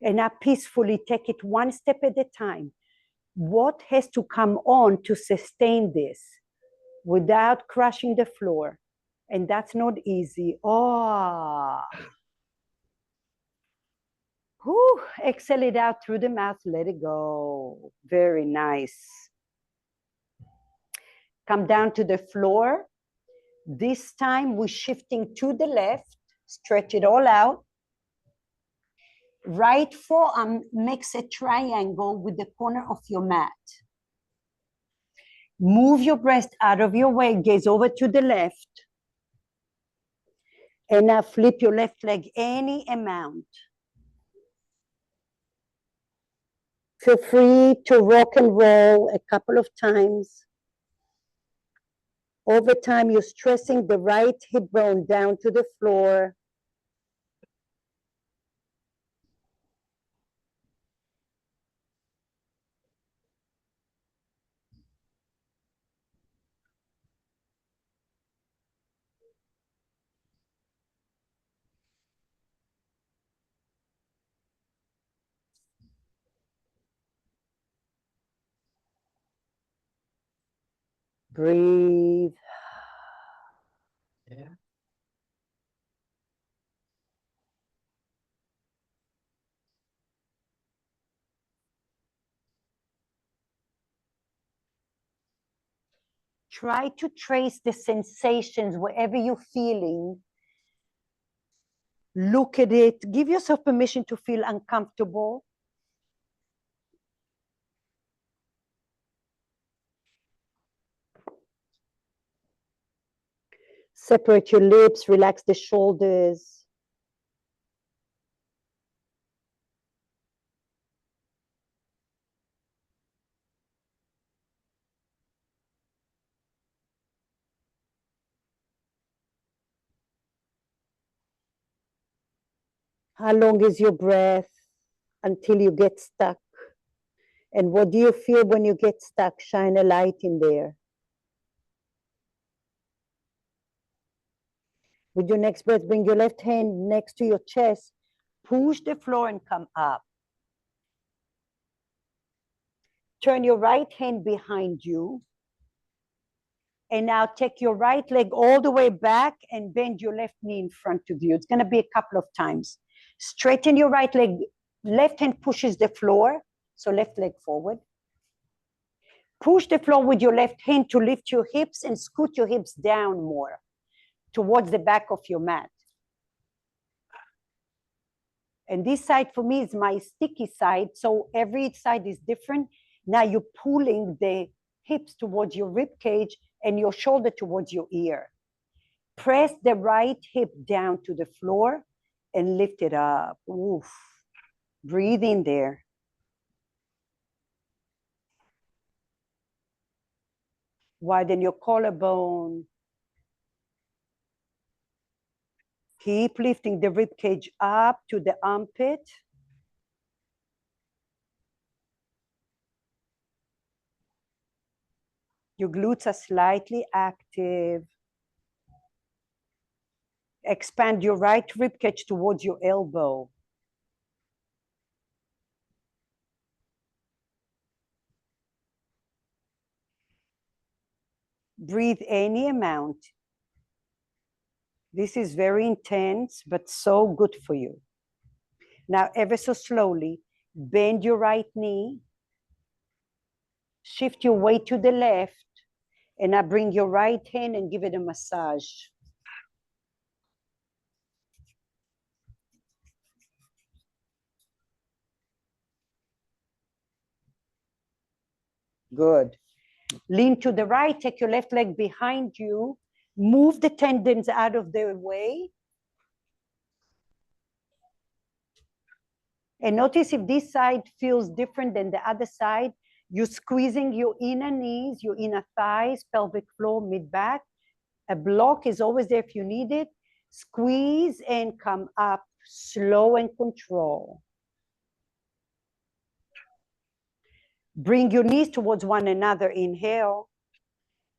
And now peacefully take it one step at a time. What has to come on to sustain this without crushing the floor? And that's not easy. Oh. Whew. Exhale it out through the mouth. Let it go. Very nice. Come down to the floor. This time we're shifting to the left. Stretch it all out. Right forearm makes a triangle with the corner of your mat. Move your breast out of your way. Gaze over to the left. And now flip your left leg any amount. Feel free to rock and roll a couple of times. Over time, you're stressing the right hip bone down to the floor. Breathe. Yeah. Try to trace the sensations wherever you're feeling. Look at it. Give yourself permission to feel uncomfortable. Separate your lips, relax the shoulders. How long is your breath until you get stuck? And what do you feel when you get stuck? Shine a light in there. With your next breath, bring your left hand next to your chest. Push the floor and come up. Turn your right hand behind you. And now take your right leg all the way back and bend your left knee in front of you. It's going to be a couple of times. Straighten your right leg. Left hand pushes the floor. So left leg forward. Push the floor with your left hand to lift your hips and scoot your hips down more towards the back of your mat. And this side for me is my sticky side. So every side is different. Now you're pulling the hips towards your rib cage and your shoulder towards your ear. Press the right hip down to the floor and lift it up. Oof. Breathe in there. Widen your collarbone. Keep lifting the rib cage up to the armpit. Your glutes are slightly active. Expand your right rib cage towards your elbow. Breathe any amount. This is very intense, but so good for you. Now, ever so slowly, bend your right knee. Shift your weight to the left. And now bring your right hand and give it a massage. Good. Lean to the right, take your left leg behind you. Move the tendons out of the way. And notice if this side feels different than the other side. You're squeezing your inner knees, your inner thighs, pelvic floor, mid-back. A block is always there if you need it. Squeeze and come up, slow and control. Bring your knees towards one another. Inhale.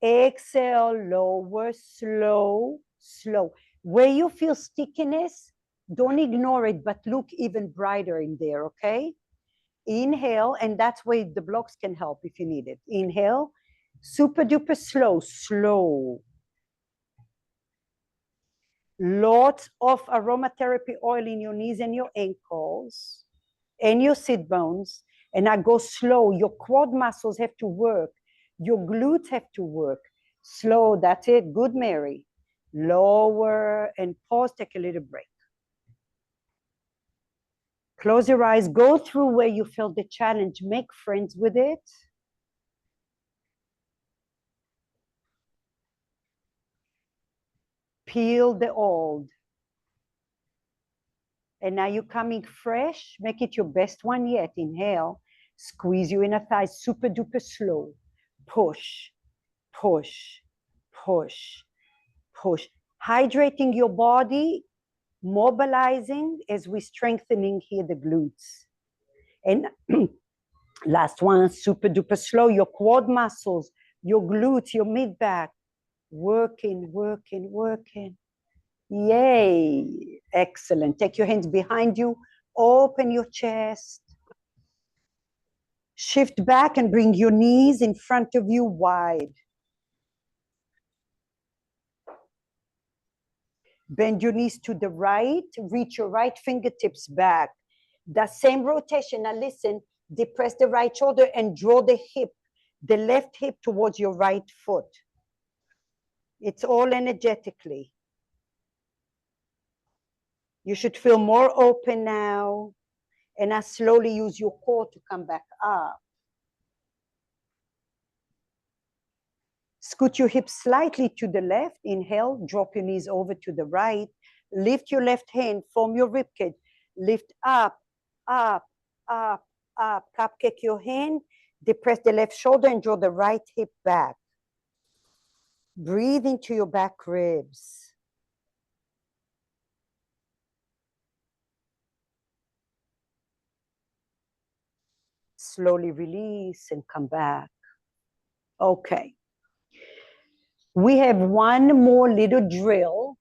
Exhale, lower, slow, slow. Where you feel stickiness, Don't ignore it, but look even brighter in there, okay? Inhale, and that's where the blocks can help if you need it. Inhale, super duper slow, slow. Lots of aromatherapy oil in your knees and your ankles and your sit bones. And I go slow. Your quad muscles have to work. Your glutes have to work. Slow, that's it. Good, Mary. Lower and pause, take a little break. Close your eyes, go through where you felt the challenge, make friends with it. Peel the old. And now you're coming fresh, make it your best one yet. Inhale, squeeze your inner thighs, super duper slow. Push, push, push, push. Hydrating your body, mobilizing as we're strengthening here the glutes. And last one, super duper slow, your quad muscles, your glutes, your mid back, working, working, working. Yay, excellent. Take your hands behind you, open your chest. Shift back and bring your knees in front of you wide. Bend your knees to the right, reach your right fingertips back. The same rotation, now listen, depress the right shoulder and draw the hip, the left hip towards your right foot. It's all energetically. You should feel more open now. And now slowly use your core to come back up. Scoot your hips slightly to the left. Inhale, drop your knees over to the right. Lift your left hand, form your ribcage. Lift up, up, up, up. Cupcake your hand. Depress the left shoulder and draw the right hip back. Breathe into your back ribs. Slowly release and come back. Okay. We have one more little drill,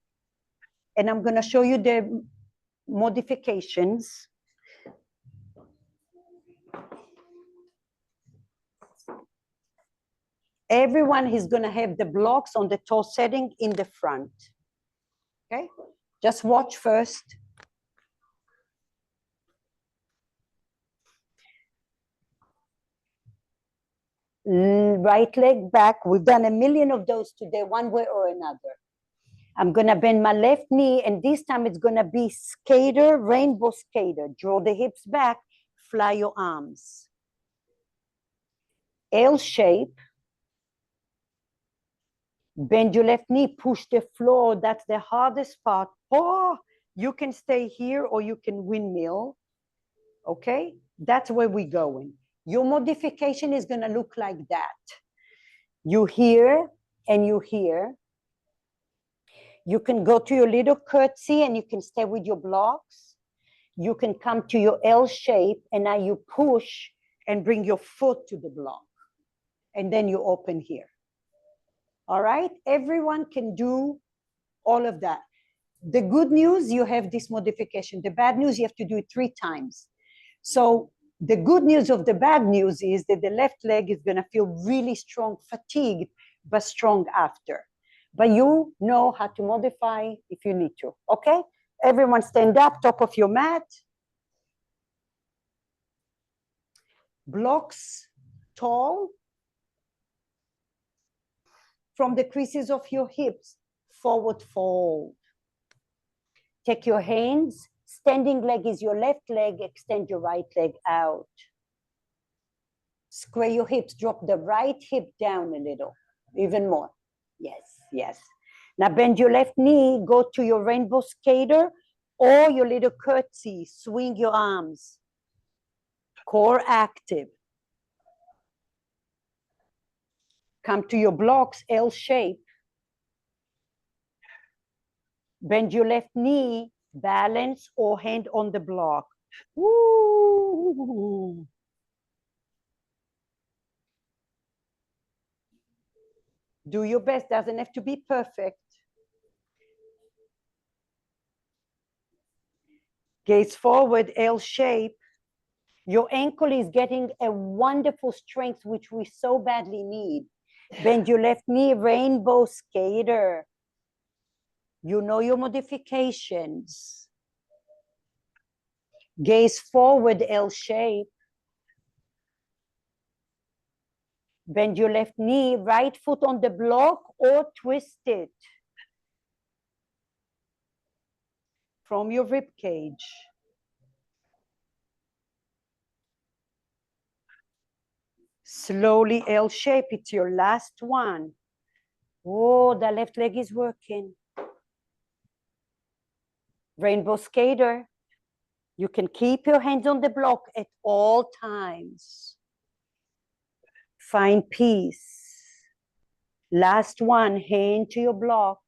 and I'm going to show you the modifications. Everyone is going to have the blocks on the toe setting in the front. Okay? Just watch first. Right leg back. We've done a million of those today, one way or another. I'm going to bend my left knee, and this time it's going to be skater, rainbow skater. Draw the hips back, fly your arms. L shape. Bend your left knee, push the floor. That's the hardest part. Oh, you can stay here or you can windmill. Okay? That's where we're going. Your modification is going to look like that. You here and you here. You can go to your little curtsy and you can stay with your blocks. You can come to your L shape and now you push and bring your foot to the block. And then you open here. All right? Everyone can do all of that. The good news, you have this modification. The bad news, you have to do it 3 times. So the good news of the bad news is that the left leg is going to feel really strong, fatigued, but strong after. But you know how to modify if you need to, okay? Everyone stand up, top of your mat. Blocks tall. From the creases of your hips, forward fold. Take your hands. Standing leg is your left leg. Extend your right leg out. Square your hips. Drop the right hip down a little. Even more. Yes, yes. Now bend your left knee. Go to your rainbow skater or your little curtsy. Swing your arms. Core active. Come to your blocks, L shape. Bend your left knee, balance or hand on the block. Woo. Do your best, doesn't have to be perfect. Gaze forward, L shape. Your ankle is getting a wonderful strength, which we so badly need. Bend your left knee, rainbow skater. You know your modifications. Gaze forward, L shape. Bend your left knee, right foot on the block or twist it from your rib cage. Slowly L shape, it's your last one. Oh, the left leg is working. Rainbow skater. You can keep your hands on the block at all times. Find peace. Last one, hand to your block,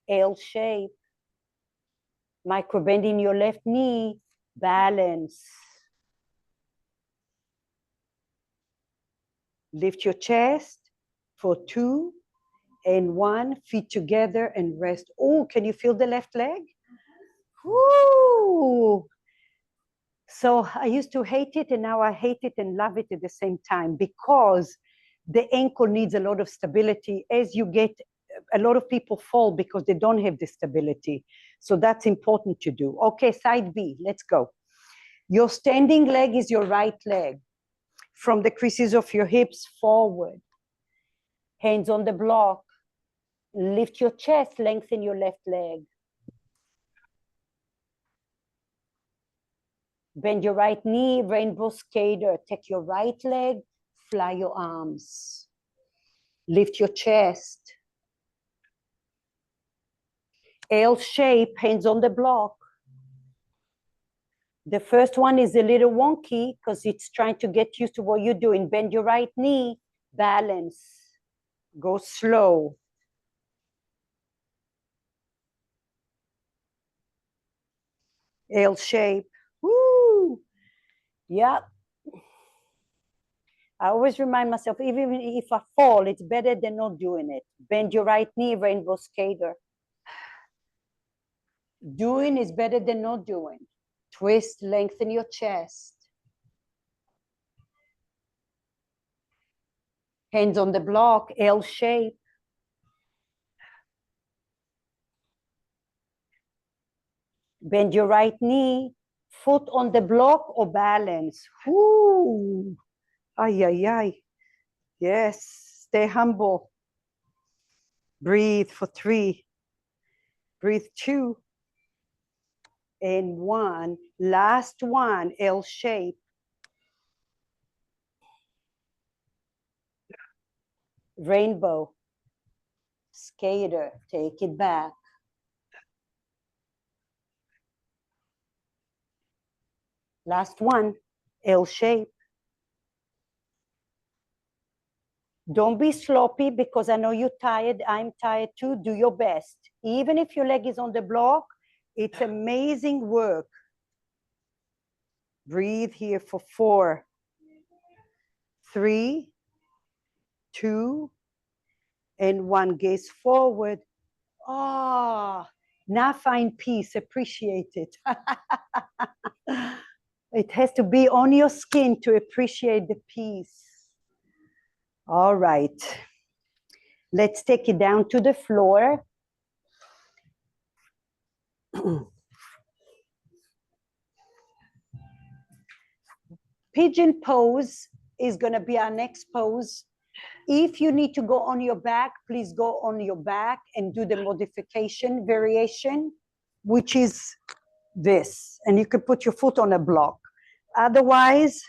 L shape. Micro bend in your left knee, balance. Lift your chest for 2 and 1, feet together and rest. Oh, can you feel the left leg? Woo! So I used to hate it and now I hate it and love it at the same time because the ankle needs a lot of stability. As you get, a lot of people fall because they don't have the stability. So that's important to do. Okay, side B, let's go. Your standing leg is your right leg. From the creases of your hips forward. Hands on the block. Lift your chest, lengthen your left leg. Bend your right knee, rainbow skater. Take your right leg, fly your arms. Lift your chest. L shape, hands on the block. The first one is a little wonky because it's trying to get used to what you're doing. Bend your right knee, balance. Go slow. L shape. Woo! Yeah. I always remind myself, even if I fall, it's better than not doing it. Bend your right knee, rainbow skater. Doing is better than not doing. Twist, lengthen your chest. Hands on the block, L shape. Bend your right knee, foot on the block or balance. Whoo! Ay, ay, ay. Yes, stay humble. Breathe for 3. Breathe 2. And 1. Last one, L shape. Rainbow. Skater, take it back. Last one, L shape. Don't be sloppy because I know you're tired. I'm tired too. Do your best. Even if your leg is on the block, it's amazing work. Breathe here for 4, 3, 2, and 1. Gaze forward. Ah, now find peace. Appreciate it. It has to be on your skin to appreciate the peace. All right. Let's take it down to the floor. Pigeon pose is going to be our next pose. If you need to go on your back, please go on your back and do the modification variation, which is this. And you can put your foot on a block. Otherwise,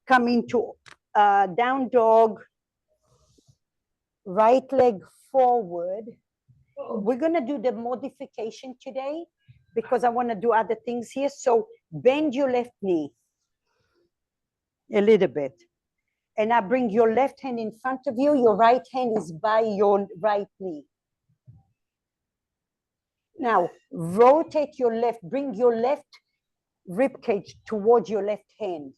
come into down dog, right leg forward. We're going to do the modification today because I want to do other things here. So bend your left knee a little bit. And I bring your left hand in front of you. Your right hand is by your right knee. Now, rotate your left, bring your left rib cage towards your left hand.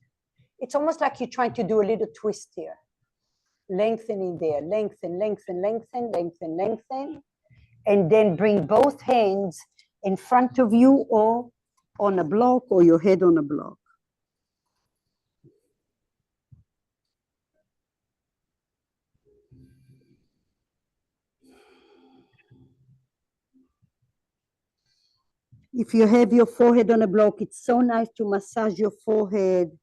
It's almost like you're trying to do a little twist here. Lengthen in there, lengthen, lengthen, lengthen, lengthen, lengthen. And then bring both hands in front of you or on a block or your head on a block. If you have your forehead on a block, it's so nice to massage your forehead,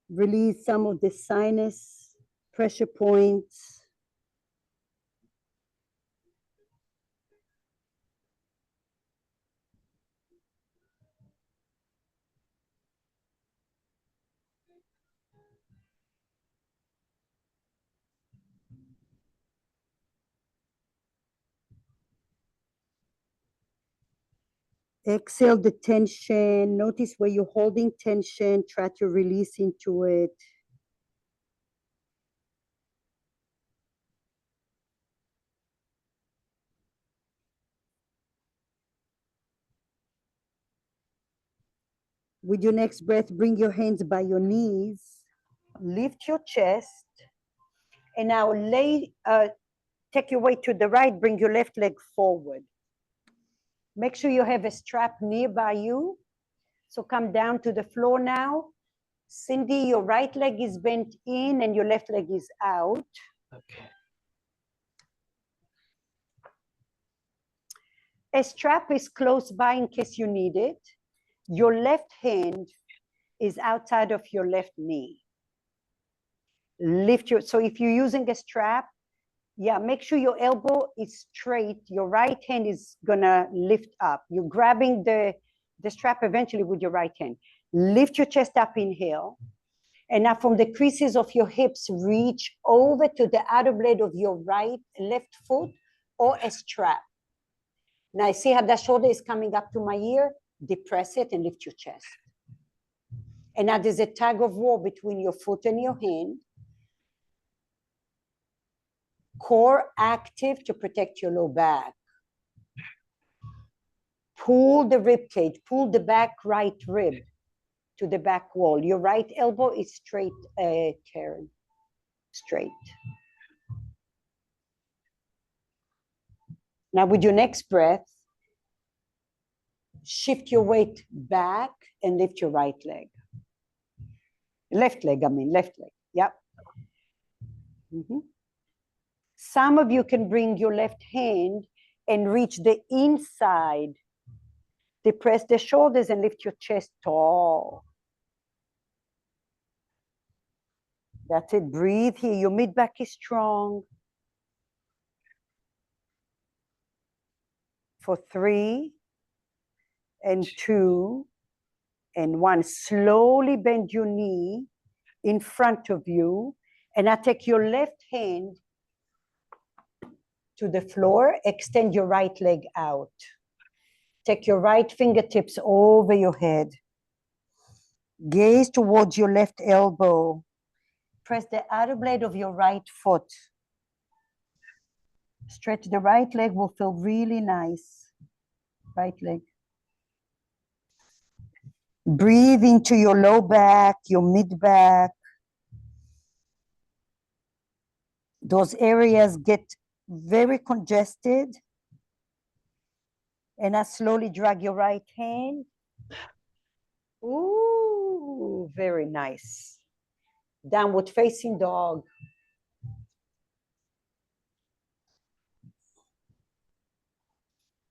release some of the sinus pressure points. Exhale the tension. Notice where you're holding tension. Try to release into it. With your next breath, bring your hands by your knees. Lift your chest. And now take your weight to the right. Bring your left leg forward. Make sure you have a strap nearby you. So come down to the floor now. Cindy, your right leg is bent in and your left leg is out. Okay. A strap is close by in case you need it. Your left hand is outside of your left knee. So if you're using a strap, yeah, make sure your elbow is straight. Your right hand is gonna lift up. You're grabbing the strap eventually with your right hand. Lift your chest up, inhale. And now from the creases of your hips, reach over to the outer blade of your left foot or a strap. Now see how that shoulder is coming up to my ear? Depress it and lift your chest. And now there's a tug of war between your foot and your hand. Core active to protect your low back. Pull the rib cage, pull the back right rib to the back wall. Your right elbow is straight, Karen, straight. Now with your next breath, shift your weight back and lift your right leg. Left leg, yep. Mm-hmm. Some of you can bring your left hand and reach the inside. Depress the shoulders and lift your chest tall. That's it, breathe here. Your mid-back is strong. For 3 and 2 and 1. Slowly bend your knee in front of you. And now take your left hand to the floor. Extend your right leg out. Take your right fingertips over your head. Gaze towards your left elbow. Press the outer blade of your right foot. Stretch the right leg, will feel really nice. Right leg. Breathe into your low back, your mid back. Those areas get very congested. And I slowly drag your right hand. Ooh, very nice. Downward facing dog.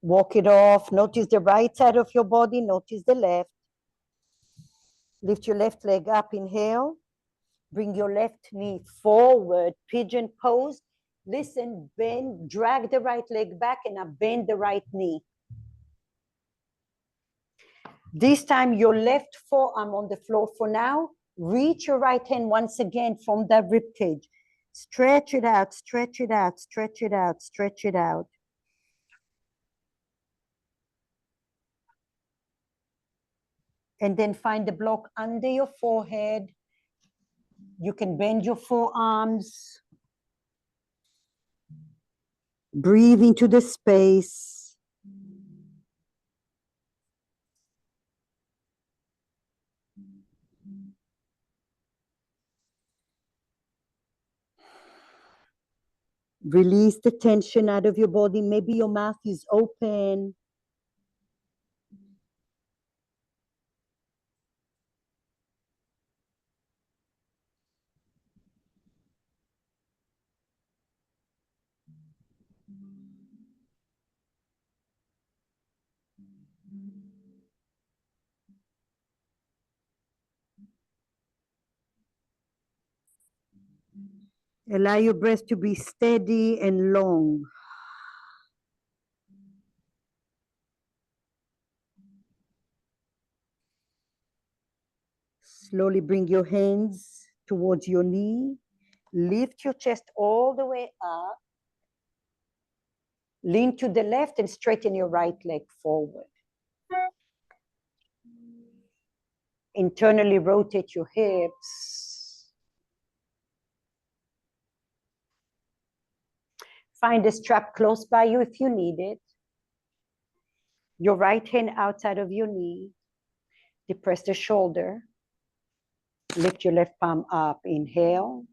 Walk it off. Notice the right side of your body. Notice the left. Lift your left leg up. Inhale. Bring your left knee forward. Pigeon pose. Listen, bend, drag the right leg back and now bend the right knee. This time your left forearm on the floor for now. Reach your right hand once again from that rib cage. Stretch it out, stretch it out, stretch it out, stretch it out. And then find the block under your forehead. You can bend your forearms. Breathe into the space. Release the tension out of your body. Maybe your mouth is open. Allow your breath to be steady and long. Slowly bring your hands towards your knee. Lift your chest all the way up. Lean to the left and straighten your right leg forward. Internally rotate your hips. Find a strap close by you if you need it. Your right hand outside of your knee. Depress the shoulder. Lift your left palm up. Inhale.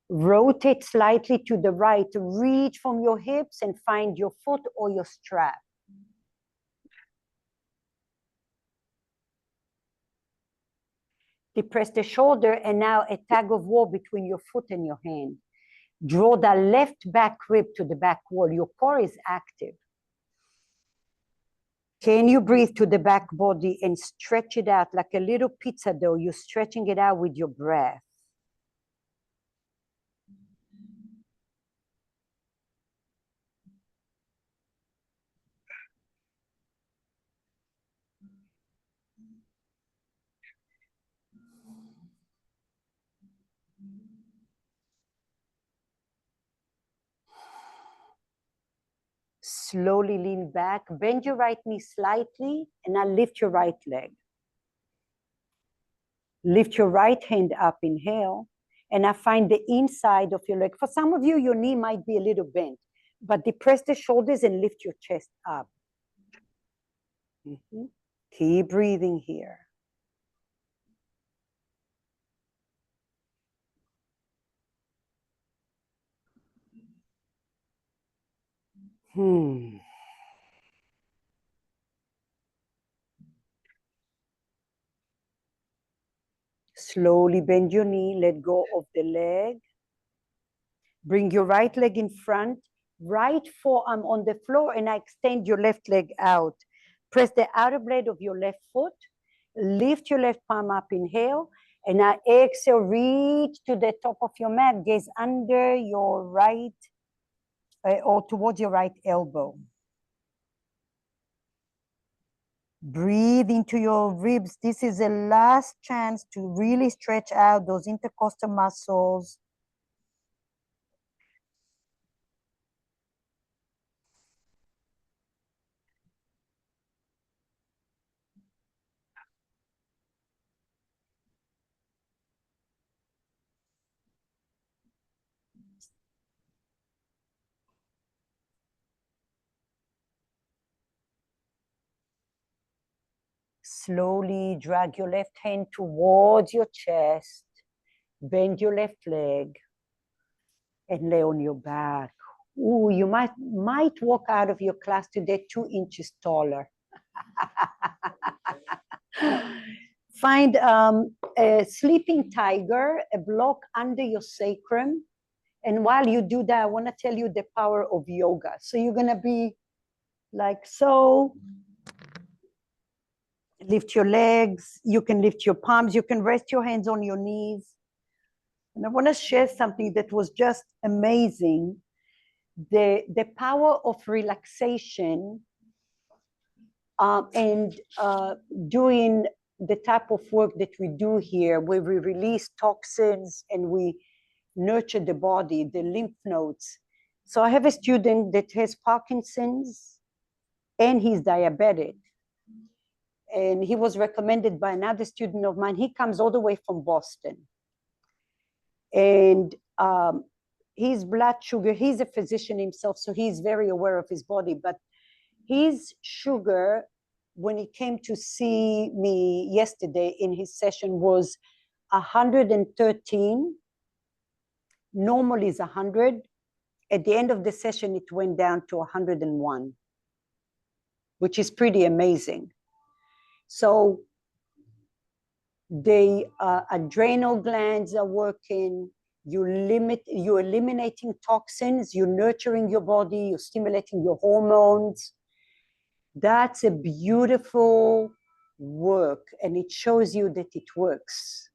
Rotate slightly to the right. Reach from your hips and find your foot or your strap. Depress the shoulder, and now a tug of war between your foot and your hand. Draw the left back rib to the back wall. Your core is active. Can you breathe to the back body and stretch it out like a little pizza dough? You're stretching it out with your breath. Slowly lean back, bend your right knee slightly, and now lift your right leg. Lift your right hand up, inhale, and now find the inside of your leg. For some of you, your knee might be a little bent, but depress the shoulders and lift your chest up. Keep breathing here. Slowly bend your knee, let go of the leg. Bring your right leg in front, right forearm on the floor, and now extend your left leg out. Press the outer blade of your left foot. Lift your left palm up, inhale. And now exhale, reach to the top of your mat, gaze under your right, or towards your right elbow. Breathe into your ribs. This is the last chance to really stretch out those intercostal muscles. Slowly drag your left hand towards your chest. Bend your left leg and lay on your back. Ooh, you might walk out of your class today 2 inches taller. Find a sleeping tiger, a block under your sacrum. And while you do that, I want to tell you the power of yoga. So you're going to be like so. Lift your legs. You can lift your palms. You can rest your hands on your knees. And I want to share something that was just amazing. The power of relaxation and doing the type of work that we do here, where we release toxins and we nurture the body, the lymph nodes. So I have a student that has Parkinson's and he's diabetic. And he was recommended by another student of mine. He comes all the way from Boston. And his blood sugar, he's a physician himself, so he's very aware of his body. But his sugar, when he came to see me yesterday in his session, was 113. Normal is 100. At the end of the session, it went down to 101, which is pretty amazing. So the adrenal glands are working, you're eliminating toxins, you're nurturing your body, you're stimulating your hormones. That's a beautiful work, and it shows you that it works.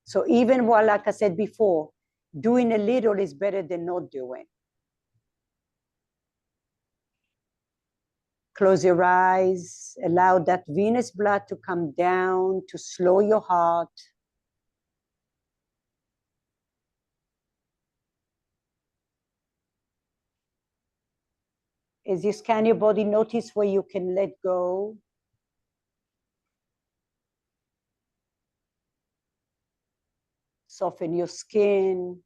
So even while, like I said before, doing a little is better than not doing. Close your eyes, allow that venous blood to come down, to slow your heart. As you scan your body, notice where you can let go. Soften your skin.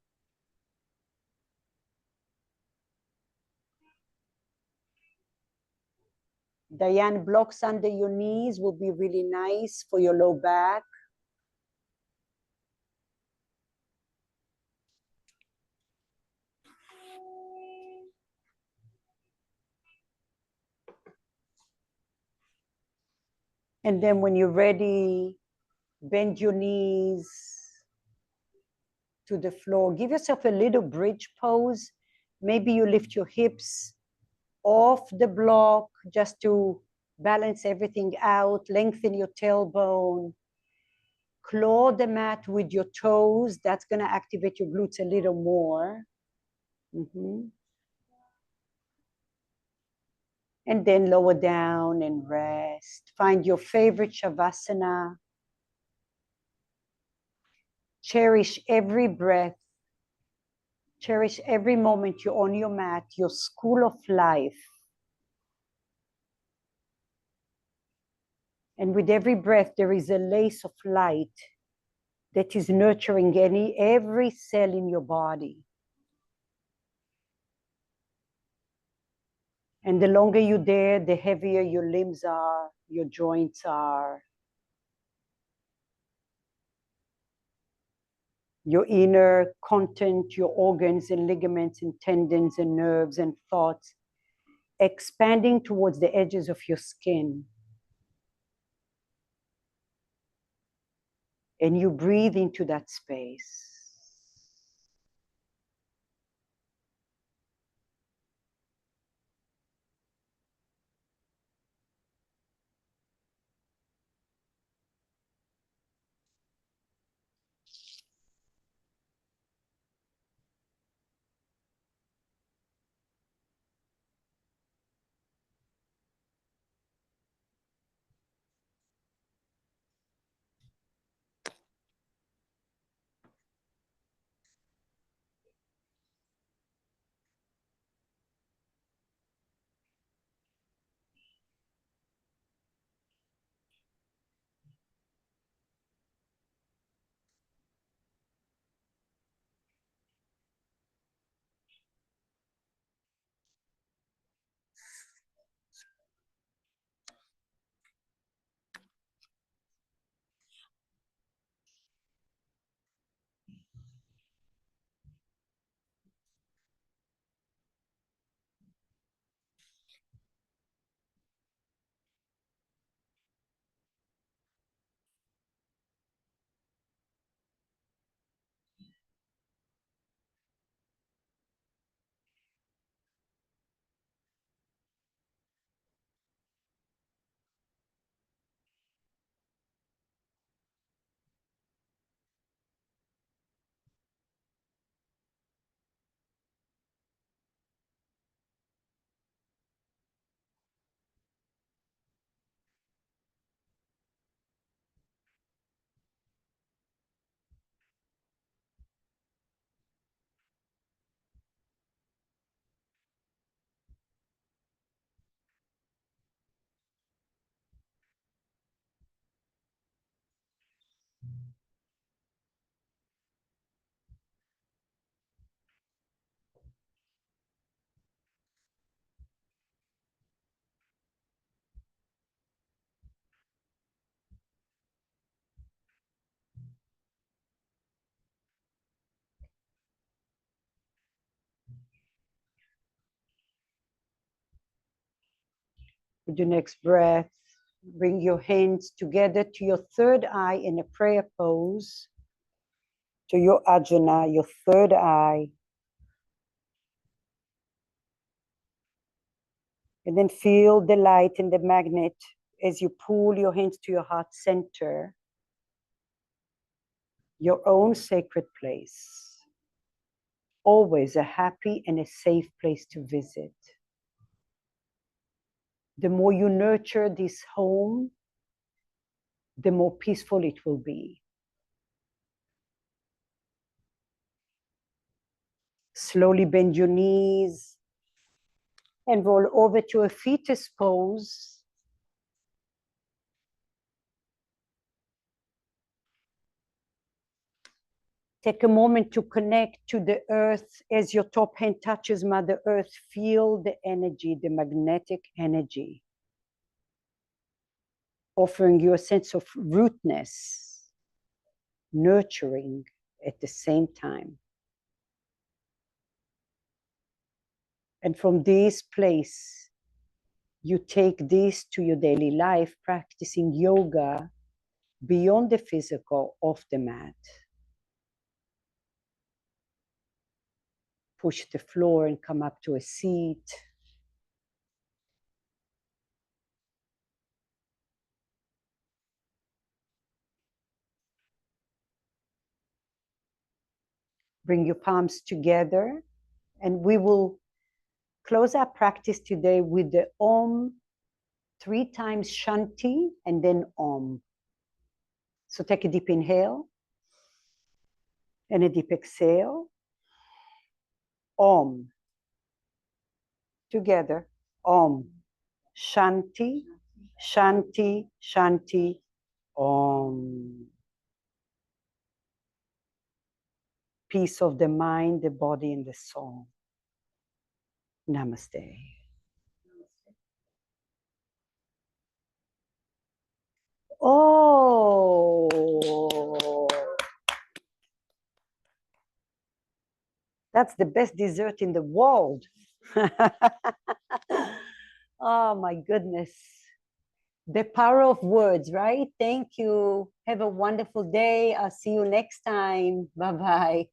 Diane, blocks under your knees will be really nice for your low back. And then when you're ready, bend your knees to the floor. Give yourself a little bridge pose. Maybe you lift your hips off the block just to balance everything out. Lengthen your tailbone. Claw the mat with your toes. That's going to activate your glutes a little more. And then lower down and rest. Find your favorite Shavasana. Cherish every breath. Cherish every moment you're on your mat, your school of life. And with every breath, there is a lace of light that is nurturing every cell in your body. And the longer you're there, the heavier your limbs are, your joints are. Your inner content, your organs and ligaments and tendons and nerves and thoughts, expanding towards the edges of your skin. And you breathe into that space. With your next breath, bring your hands together to your third eye in a prayer pose. to your ajna, your third eye. And then feel the light and the magnet as you pull your hands to your heart center, your own sacred place. Always a happy and a safe place to visit. The more you nurture this home, the more peaceful it will be. Slowly bend your knees and roll over to a fetus pose. Take a moment to connect to the earth as your top hand touches Mother Earth. Feel the energy, the magnetic energy, offering you a sense of rootness, nurturing at the same time. And from this place, you take this to your daily life, practicing yoga beyond the physical, off the mat. Push the floor and come up to a seat. Bring your palms together, and we will close our practice today with the Om, 3 times shanti, and then Om. So take a deep inhale and a deep exhale. Om. Together. Om. Shanti, shanti, shanti. Om. Peace of the mind, the body, and the soul. Namaste. Oh, that's the best dessert in the world. Oh my goodness. The power of words, right? Thank you. Have a wonderful day. I'll see you next time. Bye-bye.